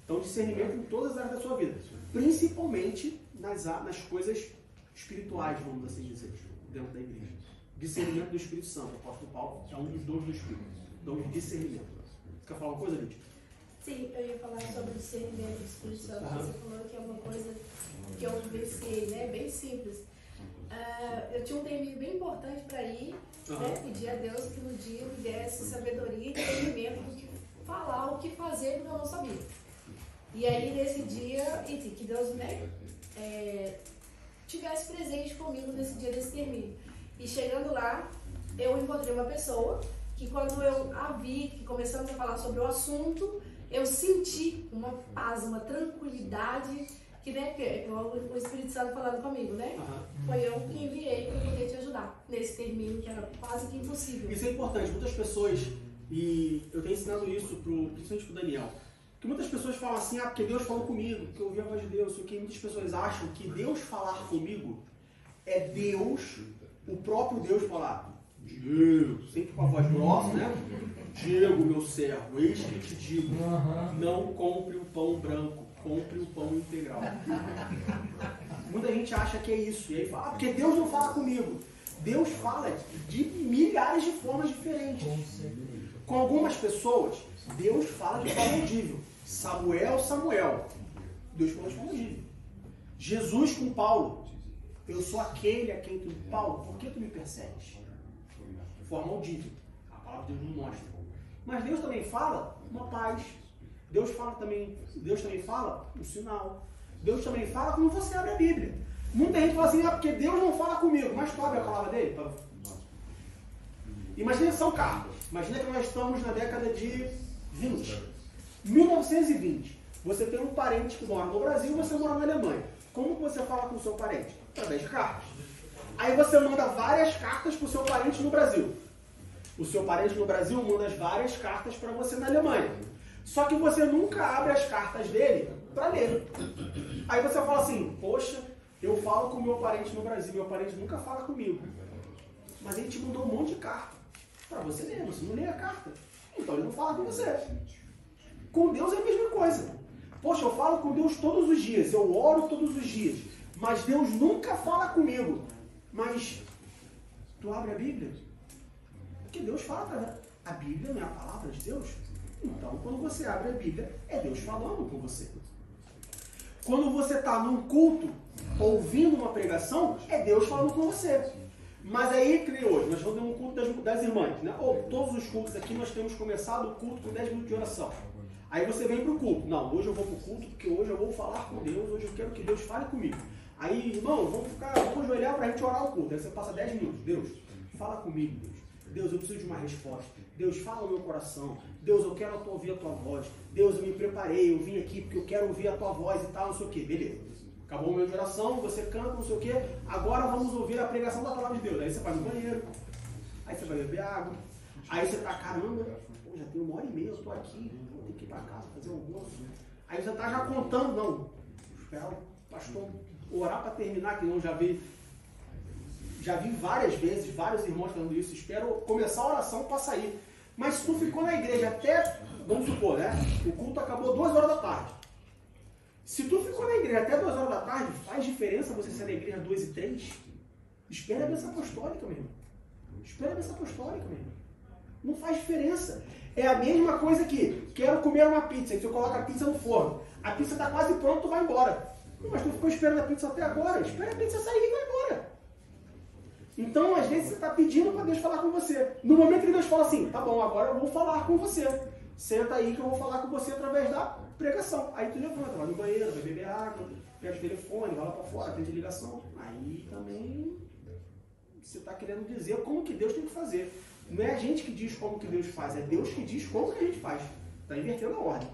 Então, discernimento em todas as áreas da sua vida. Principalmente nas coisas espirituais, vamos assim dizer, dentro da igreja. Discernimento do Espírito Santo. O apóstolo Paulo é um dos dons do Espírito. Dom de discernimento. Você quer falar uma coisa, Lídia? Sim, eu ia falar sobre o discernimento do Espírito Santo. Você falou que é uma coisa que eu vivenciei, né? Bem simples. Eu tinha um termino bem importante para ir, né? Pedir a Deus que no dia me desse sabedoria e discernimento do que falar, o que fazer porque eu não sabia. E aí, nesse dia, enfim, que Deus, né, tivesse presente comigo nesse dia desse termino. E chegando lá, eu encontrei uma pessoa que quando eu a vi, que começamos a falar sobre o assunto, eu senti uma paz, uma tranquilidade, que né, o Espírito Santo falando comigo, né? Foi eu que enviei para poder te ajudar nesse termino que era quase que impossível. Isso é importante. Muitas pessoas, e eu tenho ensinado isso principalmente pro Daniel, que muitas pessoas falam assim, porque Deus falou comigo, que eu ouvi a voz de Deus, que muitas pessoas acham que Deus falar comigo é Deus, o próprio Deus falar, Diego, sempre com a voz grossa, né? Diego, meu servo, eis que te digo, não compre o pão branco, compre o pão integral. Muita gente acha que é isso, e aí fala, porque Deus não fala comigo. Deus fala de milhares de formas diferentes. Com algumas pessoas, Deus fala de forma audível. Samuel. Deus falou de forma audível. Jesus com Paulo. Eu sou aquele a quem tu... Paulo, por que tu me persegues? De forma audível. A palavra de Deus não mostra. Mas Deus também fala uma paz. Deus também fala um sinal. Deus também fala quando você abre a Bíblia. Muita gente fala assim, porque Deus não fala comigo. Mas tu abre a palavra dele? Imagina que são cartas. Imagina que nós estamos na década de 20. 1920. Você tem um parente que mora no Brasil e você mora na Alemanha. Como você fala com o seu parente? Através de cartas. Aí você manda várias cartas para o seu parente no Brasil. O seu parente no Brasil manda várias cartas para você na Alemanha. Só que você nunca abre as cartas dele para ler. Aí você fala assim, poxa, eu falo com o meu parente no Brasil, meu parente nunca fala comigo. Mas ele te mandou um monte de carta para você ler, você não lê a carta. Então ele não fala com você. Com Deus é a mesma coisa. Poxa, eu falo com Deus todos os dias, eu oro todos os dias, mas Deus nunca fala comigo. Mas tu abre a Bíblia? Porque Deus fala, a Bíblia não é a palavra de Deus? Então, quando você abre a Bíblia, é Deus falando com você. Quando você está num culto, ouvindo uma pregação, é Deus falando com você. Mas aí, que nem hoje, nós vamos ter um culto das irmãs, né? Ou todos os cultos aqui, nós temos começado o culto com 10 minutos de oração. Aí você vem para o culto. Não, hoje eu vou para o culto porque hoje eu vou falar com Deus, hoje eu quero que Deus fale comigo. Aí, irmão, vamos ajoelhar para a gente orar o culto. Aí você passa 10 minutos. Deus, fala comigo, Deus. Deus, eu preciso de uma resposta. Deus, fala no meu coração. Deus, eu quero ouvir a tua voz. Deus, eu me preparei, eu vim aqui porque eu quero ouvir a tua voz e tal, não sei o quê. Beleza. Acabou o meu de oração, você canta, não sei o quê. Agora vamos ouvir a pregação da palavra de Deus. Aí você vai no banheiro. Aí você vai beber água. Aí você tá, caramba, já tem 1h30, eu tô aqui. Vou ter que ir para casa fazer almoço. Aí você tá já contando, não. Espera o pastor orar para terminar, que não já vi várias vezes, vários irmãos falando isso. Espero começar a oração para sair. Mas se tu ficou na igreja até, vamos supor, né? O culto acabou 2 horas da tarde. Se tu ficou na igreja até 2 horas da tarde, faz diferença você ser na igreja 2 e 3? Espera a bênção apostólica, meu irmão. Espera a bênção apostólica, meu irmão. Não faz diferença. É a mesma coisa que quero comer uma pizza, e tu coloca a pizza no forno. A pizza está quase pronta, tu vai embora. Mas tu ficou esperando a pizza até agora. Espera a pizza sair e vai embora. Então, às vezes, você está pedindo para Deus falar com você. No momento que Deus fala assim, tá bom, agora eu vou falar com você. Senta aí que eu vou falar com você através da pregação. Aí tu levanta, vai no banheiro, vai beber água, pega o telefone, vai lá para fora, atende ligação. Aí também você está querendo dizer como que Deus tem que fazer. Não é a gente que diz como que Deus faz, é Deus que diz como que a gente faz. Está invertendo a ordem.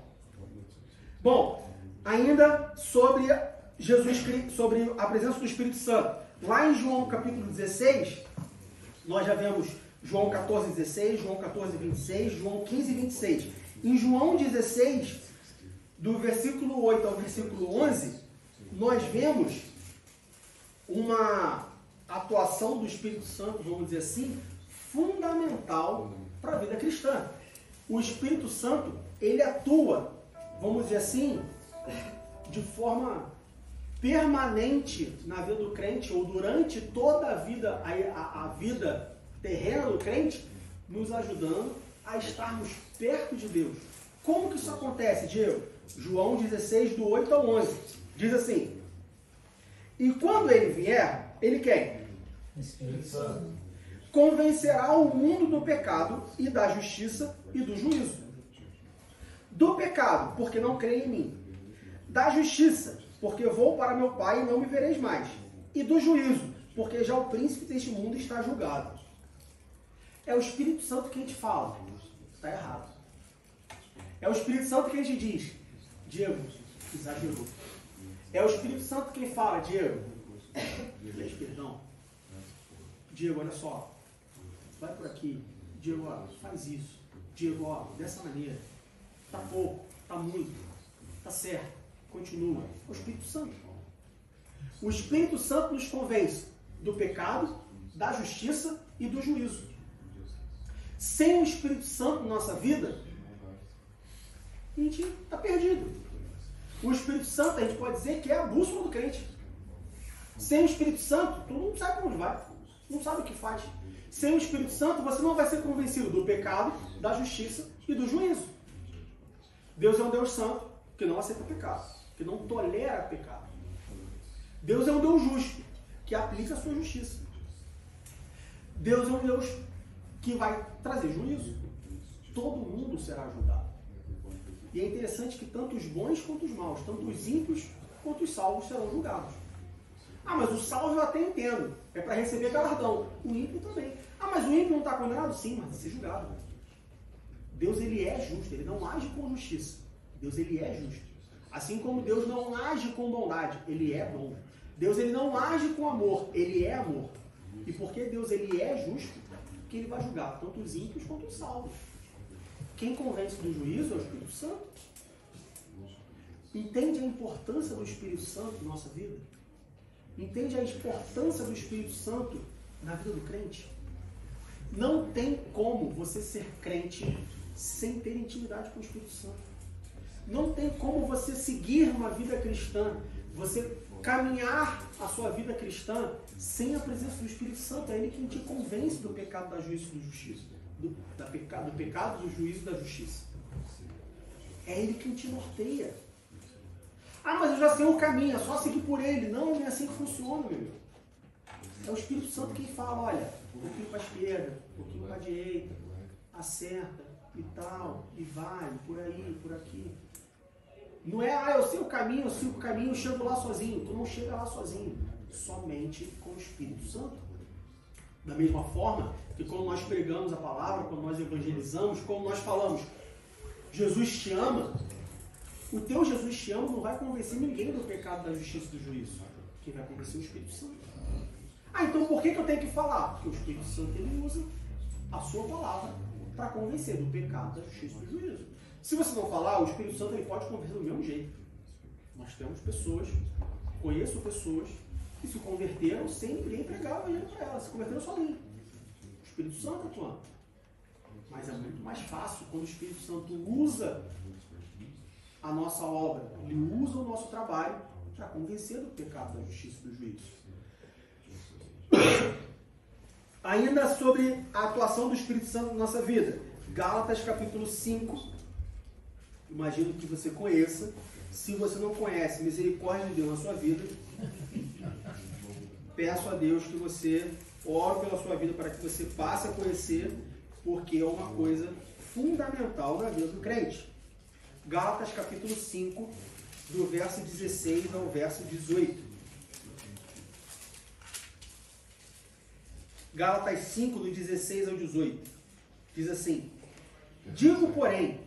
Bom, ainda sobre sobre a presença do Espírito Santo. Lá em João capítulo 16, nós já vemos João 14, 16, João 14, 26, João 15, 26. Em João 16, do versículo 8 ao versículo 11, nós vemos uma atuação do Espírito Santo, vamos dizer assim, fundamental para a vida cristã. O Espírito Santo, ele atua, vamos dizer assim, de forma permanente na vida do crente, ou durante toda a vida, a vida terrena do crente, nos ajudando a estarmos perto de Deus. Como que isso acontece, Diego? João 16, do 8 ao 11, diz assim: e quando ele vier, ele quem? Espírito Santo. Convencerá o mundo do pecado e da justiça e do juízo. Do pecado, porque não creem em mim. Da justiça, porque vou para meu Pai e não me vereis mais. E do juízo, porque já o príncipe deste mundo está julgado. É o Espírito Santo que a gente fala. Está errado. É o Espírito Santo que a gente diz, Diego, exagerou. É o Espírito Santo quem fala, Diego, pede perdão. Diego, olha só, vai por aqui. Diego, ó, faz isso. Diego, ó, dessa maneira. Tá pouco, tá muito, tá certo, continua. É o Espírito Santo. O Espírito Santo nos convence do pecado, da justiça e do juízo. Sem o Espírito Santo na nossa vida, a gente está perdido. O Espírito Santo, a gente pode dizer que é a bússola do crente. Sem o Espírito Santo, tu não sabe para onde vai, não sabe o que faz. Sem o Espírito Santo, você não vai ser convencido do pecado, da justiça e do juízo. Deus é um Deus santo que não aceita pecado, que não tolera pecado. Deus é um Deus justo, que aplica a sua justiça. Deus é um Deus que vai trazer juízo. Todo mundo será julgado. E é interessante que tanto os bons quanto os maus, tanto os ímpios quanto os salvos serão julgados. Ah, mas o salvo eu até entendo. É para receber galardão. O ímpio também. Ah, mas o ímpio não está condenado? Sim, mas vai ser julgado. Deus, ele é justo. Ele não age com justiça. Deus, ele é justo. Assim como Deus não age com bondade, ele é bom. Deus, ele não age com amor, ele é amor. E porque Deus, ele é justo, que ele vai julgar tanto os ímpios quanto os salvos. Quem convence do juízo é o Espírito Santo. Entende a importância do Espírito Santo na nossa vida? Entende a importância do Espírito Santo na vida do crente? Não tem como você ser crente sem ter intimidade com o Espírito Santo. Não tem como você seguir uma vida cristã, você caminhar a sua vida cristã sem a presença do Espírito Santo. É Ele quem te convence do pecado, da juízo e da justiça. Do pecado, do juízo e da justiça. É Ele quem te norteia. Ah, mas eu já sei o caminho, é só seguir por Ele. Não, não é assim que funciona, meu irmão. É o Espírito Santo quem fala, olha, um pouquinho para a esquerda, um pouquinho para a direita, acerta e tal, e vai, por aí, por aqui. Não é, eu sei o caminho, eu chego lá sozinho. Tu não chega lá sozinho, somente com o Espírito Santo. Da mesma forma que quando nós pregamos a palavra, quando nós evangelizamos, quando nós falamos, Jesus te ama, o teu Jesus te ama não vai convencer ninguém do pecado, da justiça e do juízo. Quem vai convencer é o Espírito Santo. Ah, então por que eu tenho que falar? Porque o Espírito Santo, ele usa a sua palavra para convencer do pecado, da justiça e do juízo. Se você não falar, o Espírito Santo, ele pode convencer do mesmo jeito. Nós temos pessoas, conheço pessoas que se converteram sem ninguém pregar o evangelho para elas, se converteram sozinho. O Espírito Santo atuando. Mas é muito mais fácil quando o Espírito Santo usa a nossa obra, ele usa o nosso trabalho para convencer do pecado, da justiça e do juízo. Ainda sobre a atuação do Espírito Santo na nossa vida. Gálatas capítulo 5. Imagino que você conheça. Se você não conhece, misericórdia de Deus na sua vida, peço a Deus que você ore pela sua vida para que você passe a conhecer, porque é uma coisa fundamental na vida do crente. Gálatas capítulo 5, do verso 16 ao verso 18. Gálatas 5, do 16 ao 18. Diz assim: digo, porém,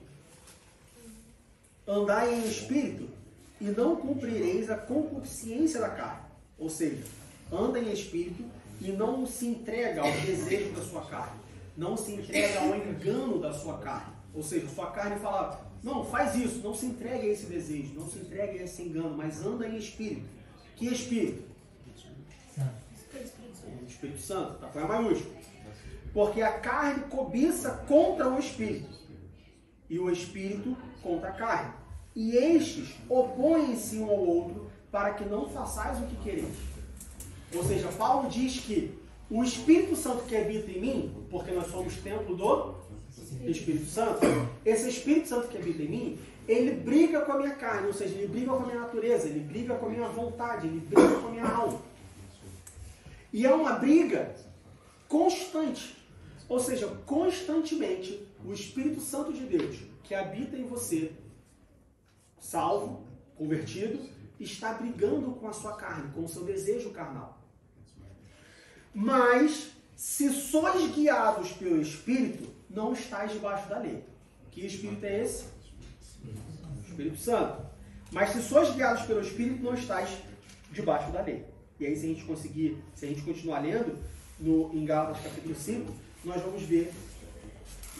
andai em espírito e não cumprireis a concupiscência da carne. Ou seja, anda em espírito e não se entrega ao desejo da sua carne. Não se entrega ao engano da sua carne. Ou seja, sua carne fala, não, faz isso, não se entregue a esse desejo, não se entregue a esse engano, mas anda em espírito. Que espírito? O Espírito Santo, tá? Foi a maiúsculo. Porque a carne cobiça contra o espírito e o espírito contra a carne. E estes opõem-se um ao outro para que não façais o que quereis. Ou seja, Paulo diz que o Espírito Santo que habita em mim, porque nós somos templo do Espírito Santo, esse Espírito Santo que habita em mim, ele briga com a minha carne, ou seja, ele briga com a minha natureza, ele briga com a minha vontade, ele briga com a minha alma. E é uma briga constante. Ou seja, constantemente, o Espírito Santo de Deus, que habita em você, salvo, convertido, está brigando com a sua carne, com o seu desejo carnal. Mas Se sois guiados pelo Espírito, não estáis debaixo da lei. Que Espírito é esse? O Espírito Santo. Mas se sois guiados pelo Espírito, não estáis debaixo da lei. E aí, se a gente continuar lendo, em Gálatas capítulo 5, nós vamos ver,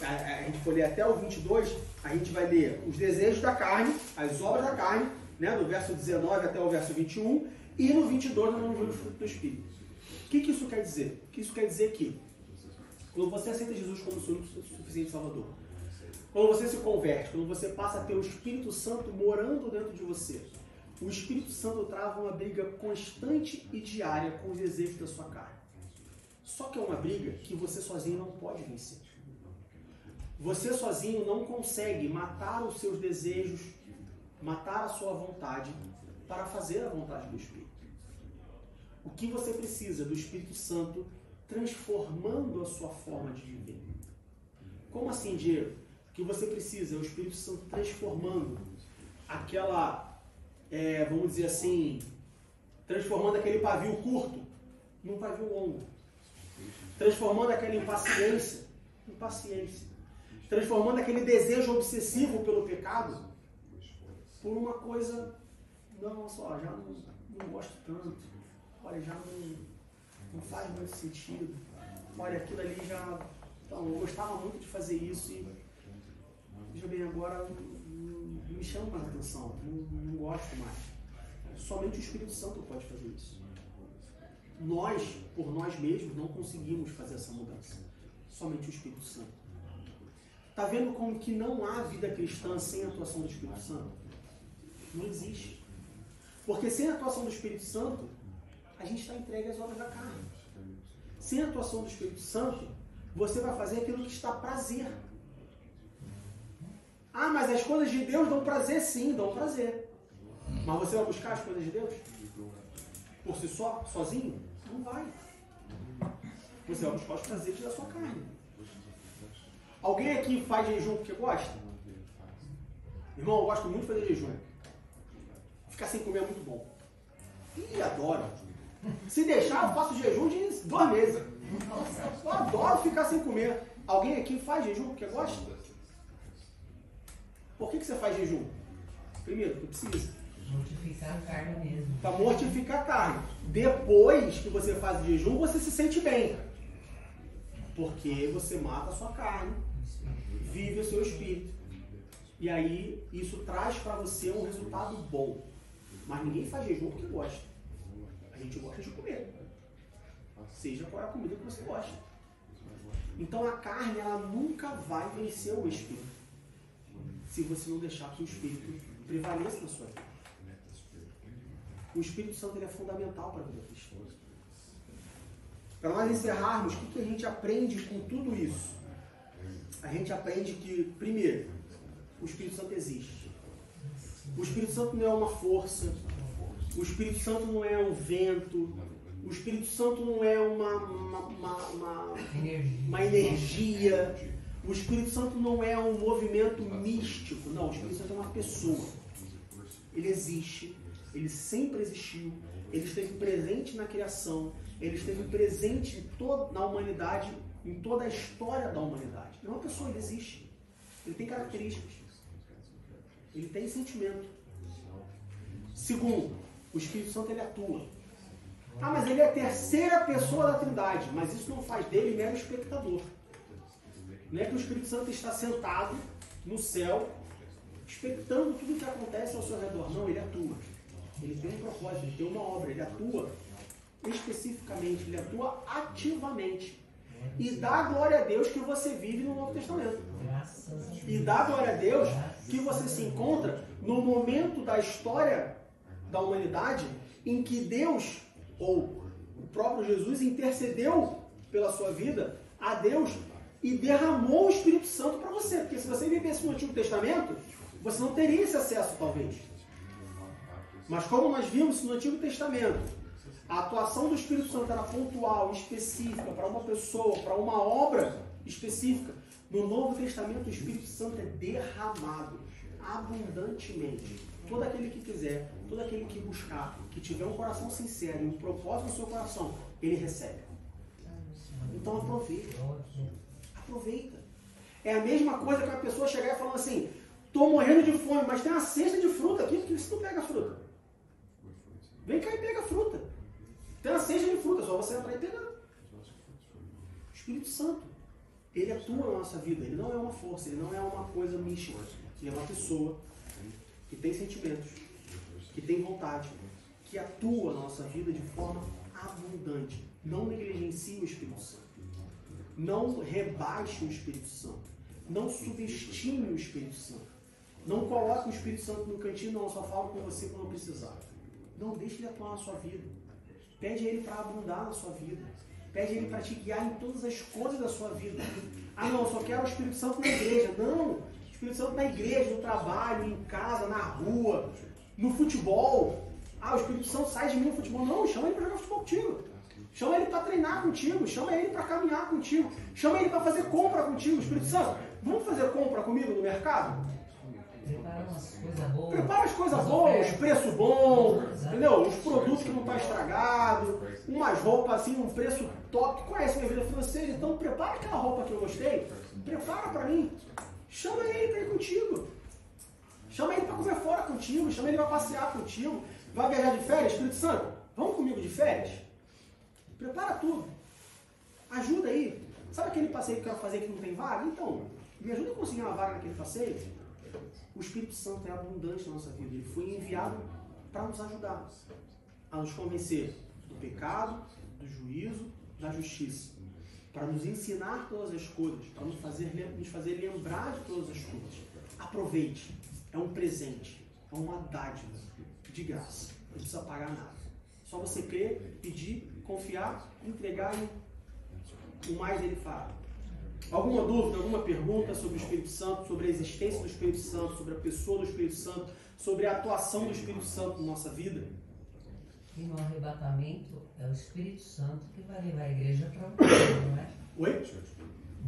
a gente for ler até o 22, a gente vai ler os desejos da carne, as obras da carne, né, do verso 19 até o verso 21, e no 22 nós vamos ver o fruto do Espírito. O que isso quer dizer? O que isso quer dizer que, quando você aceita Jesus como seu suficiente Salvador, quando você se converte, quando você passa a ter o Espírito Santo morando dentro de você, o Espírito Santo trava uma briga constante e diária com os desejos da sua carne. Só que é uma briga que você sozinho não pode vencer. Você sozinho não consegue matar os seus desejos, matar a sua vontade para fazer a vontade do Espírito. O que você precisa do Espírito Santo transformando a sua forma de viver. Como assim, Diego? O que você precisa é o Espírito Santo transformando aquela, vamos dizer assim, transformando aquele pavio curto num pavio longo. Transformando aquela impaciência em paciência. Transformando aquele desejo obsessivo pelo pecado por uma coisa, não, só, já não gosto tanto. Olha, já não faz muito sentido. Olha, aquilo ali já... Então, eu gostava muito de fazer isso e, veja bem, agora não me chama mais atenção. Não gosto mais. Somente o Espírito Santo pode fazer isso. Nós, por nós mesmos, não conseguimos fazer essa mudança. Somente o Espírito Santo. Está vendo como que não há vida cristã sem a atuação do Espírito Santo? Não existe. Porque sem a atuação do Espírito Santo, a gente está entregue às obras da carne. Sem a atuação do Espírito Santo, você vai fazer aquilo que está prazer. Ah, mas as coisas de Deus dão prazer? Sim, dão prazer. Mas você vai buscar as coisas de Deus? Por si só? Sozinho? Não vai. Você vai buscar os prazeres da sua carne. Alguém aqui faz jejum porque gosta? Irmão, eu gosto muito de fazer jejum. Ficar sem comer é muito bom. Ih, adoro. Se deixar, eu faço jejum de 2 meses. Eu adoro ficar sem comer. Alguém aqui faz jejum porque gosta? Por que você faz jejum? Primeiro, porque precisa. Mortificar a carne mesmo. Para mortificar a carne. Depois que você faz o jejum, você se sente bem. Porque você mata a sua carne, vive o seu espírito. E aí, isso traz para você um resultado bom. Mas ninguém faz jejum porque gosta. A gente gosta de comer. Seja qual é a comida que você gosta. Então a carne, ela nunca vai vencer o espírito. Se você não deixar que o espírito prevaleça na sua vida. O Espírito Santo, ele é fundamental para a vida cristã. Para nós encerrarmos, o que a gente aprende com tudo isso? A gente aprende que, primeiro, o Espírito Santo existe. O Espírito Santo não é uma força. O Espírito Santo não é um vento. O Espírito Santo não é uma energia. O Espírito Santo não é um movimento místico. Não, o Espírito Santo é uma pessoa. Ele existe. Ele sempre existiu. Ele esteve presente na criação. Ele esteve presente na humanidade, em toda a história da humanidade. Ele é uma pessoa, ele existe. Ele tem características. Ele tem sentimento. Segundo, o Espírito Santo, ele atua. Ah, mas ele é a terceira pessoa da Trindade. Mas isso não faz dele mero espectador. Não é que o Espírito Santo está sentado no céu, expectando tudo o que acontece ao seu redor. Não, ele atua. Ele tem um propósito, ele tem uma obra, ele atua especificamente, ele atua ativamente. E dá glória a Deus que você vive no Novo Testamento. E dá glória a Deus que você se encontra no momento da história da humanidade em que Deus, ou o próprio Jesus, intercedeu pela sua vida a Deus e derramou o Espírito Santo para você. Porque se você vivesse no Antigo Testamento, você não teria esse acesso, talvez. Mas como nós vimos no Antigo Testamento, a atuação do Espírito Santo era pontual, específica, para uma pessoa, para uma obra específica. No Novo Testamento, o Espírito Santo é derramado abundantemente. Todo aquele que quiser, todo aquele que buscar, que tiver um coração sincero e um propósito no seu coração, ele recebe. Então aproveita. Ótimo. Aproveita. É a mesma coisa que uma pessoa chegar e falar assim, tô morrendo de fome, mas tem uma cesta de fruta aqui, por que você não pega a fruta? Vem cá e pega a fruta. Tem uma cesta de fruta, só você entrar e pegar. O Espírito Santo, ele atua na nossa vida, ele não é uma força, ele não é uma coisa mística. Ele é uma pessoa que tem sentimentos, que tem vontade, que atua na nossa vida de forma abundante. Não negligencie o Espírito Santo. Não rebaixe o Espírito Santo. Não subestime o Espírito Santo. Não coloque o Espírito Santo no cantinho, não, só fala com você quando precisar. Não, deixe ele atuar na sua vida. Pede a ele para abundar na sua vida. Pede a ele para te guiar em todas as coisas da sua vida. Ah, não, eu só quero o Espírito Santo na igreja. Não, o Espírito Santo na igreja, no trabalho, em casa, na rua, no futebol. Ah, o Espírito Santo sai de mim no futebol. Não, chama ele para jogar futebol contigo. Chama ele para treinar contigo. Chama ele para caminhar contigo. Chama ele para fazer compra contigo. Espírito Santo, vamos fazer compra comigo no mercado? Prepara umas coisas boas. Prepara as coisas boas, preço bom, entendeu? Os produtos que não estão estragados, umas roupas assim, um preço top. Conhece minha vida financeira? Então prepara aquela roupa que eu gostei. Prepara para mim. Chama ele para ir contigo. Chama ele para comer fora contigo. Chama ele para passear contigo. Vai viajar de férias? Espírito Santo, vamos comigo de férias? Prepara tudo. Ajuda aí. Sabe aquele passeio que eu quero fazer que não tem vaga? Então, me ajuda a conseguir uma vaga naquele passeio. O Espírito Santo é abundante na nossa vida. Ele foi enviado para nos ajudar a nos convencer do pecado, do juízo, da justiça. Para nos ensinar todas as coisas, para nos fazer lembrar de todas as coisas. Aproveite. É um presente. É uma dádiva de graça. Não precisa pagar nada. Só você crer, pedir, confiar, entregar e o mais ele fará. Alguma dúvida, alguma pergunta sobre o Espírito Santo, sobre a existência do Espírito Santo, sobre a pessoa do Espírito Santo, sobre a atuação do Espírito Santo na nossa vida? E no arrebatamento é o Espírito Santo que vai levar a igreja para o céu, não é? Oi?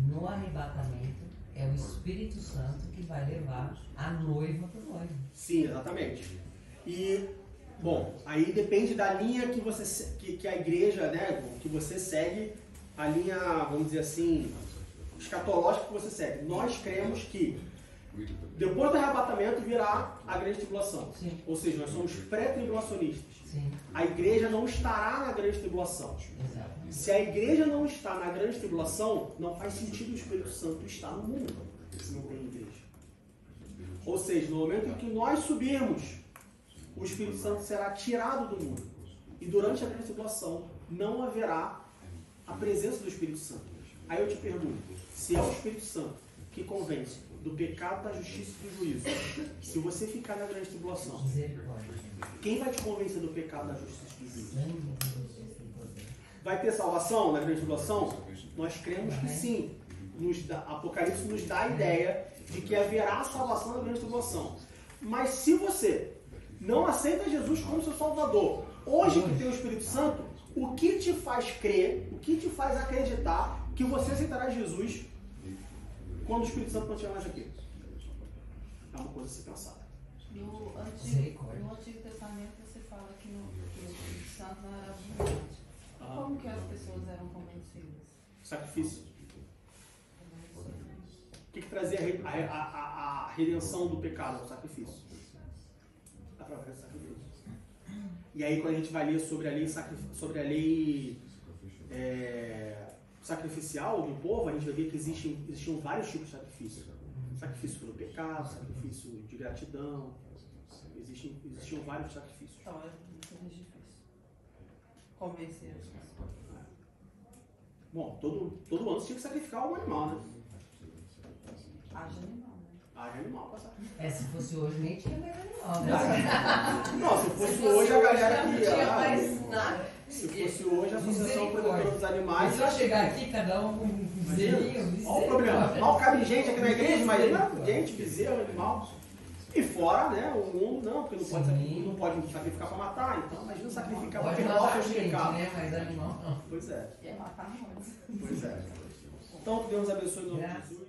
No arrebatamento é o Espírito Santo que vai levar a noiva para o noivo. Sim, exatamente. E, bom, aí depende da linha que você, que a igreja, né, que você segue, a linha, vamos dizer assim, escatológica que você segue. Nós cremos que depois do arrebatamento virá a grande tribulação. Sim. Ou seja, nós somos pré-tribulacionistas. Sim. A igreja não estará na grande tribulação. Exato. Se a igreja não está na grande tribulação, não faz sentido o Espírito Santo estar no mundo, se não tem igreja. Ou seja, no momento em que nós subirmos, o Espírito Santo será tirado do mundo. E durante a grande tribulação, não haverá a presença do Espírito Santo. Aí eu te pergunto, se é o Espírito Santo que convence do pecado, da justiça e do juízo, se você ficar na grande tribulação, Misericórdia. quem vai te convencer do pecado, da justiça e do juízo? Sangue de Deus tem poder. Vai ter salvação na grande tribulação? Nós cremos que sim. Apocalipse nos dá a ideia de que haverá salvação na grande tribulação. Mas se você não aceita Jesus como seu Salvador, hoje que tem o Espírito Santo, o que te faz crer, o que te faz acreditar que você aceitará Jesus quando o Espírito Santo não estiver mais aqui? É uma coisa a se pensar. No Antigo Testamento você fala que o Espírito Santo não era abundante. Como que as pessoas eram convencidas? Sacrifício. O que trazia a redenção do pecado? O sacrifício. Através do sacrifício. E aí quando a gente vai ler sobre a lei sacrificial do povo, a gente vai ver que existiam vários tipos de sacrifício. Sacrifício pelo pecado, sacrifício de gratidão. Existiam vários sacrifícios. Então é muito mais difícil convencer as pessoas. Bom, todo ano você tinha que sacrificar um animal, né? Haja animal, né? Haja animal pra sacrificar. Se fosse hoje nem tinha mais animal, né? Não, se fosse hoje a galera não que ia tinha lá. mais nada. Se fosse hoje a Associação Protetora dos Animais. Mas só chegar aqui, cada um com um bezerrinho. Olha o problema. Mal cabe gente aqui na igreja, imagina gente, bezerro, animal. E fora, né, o mundo não, porque não pode sacrificar para matar, então imagina sacrificar para Pode perdoar matar os seus gente, pecados. né? Mas animal não. Pois é, E é matar nós. pois é. Então que Deus abençoe o nome de Jesus.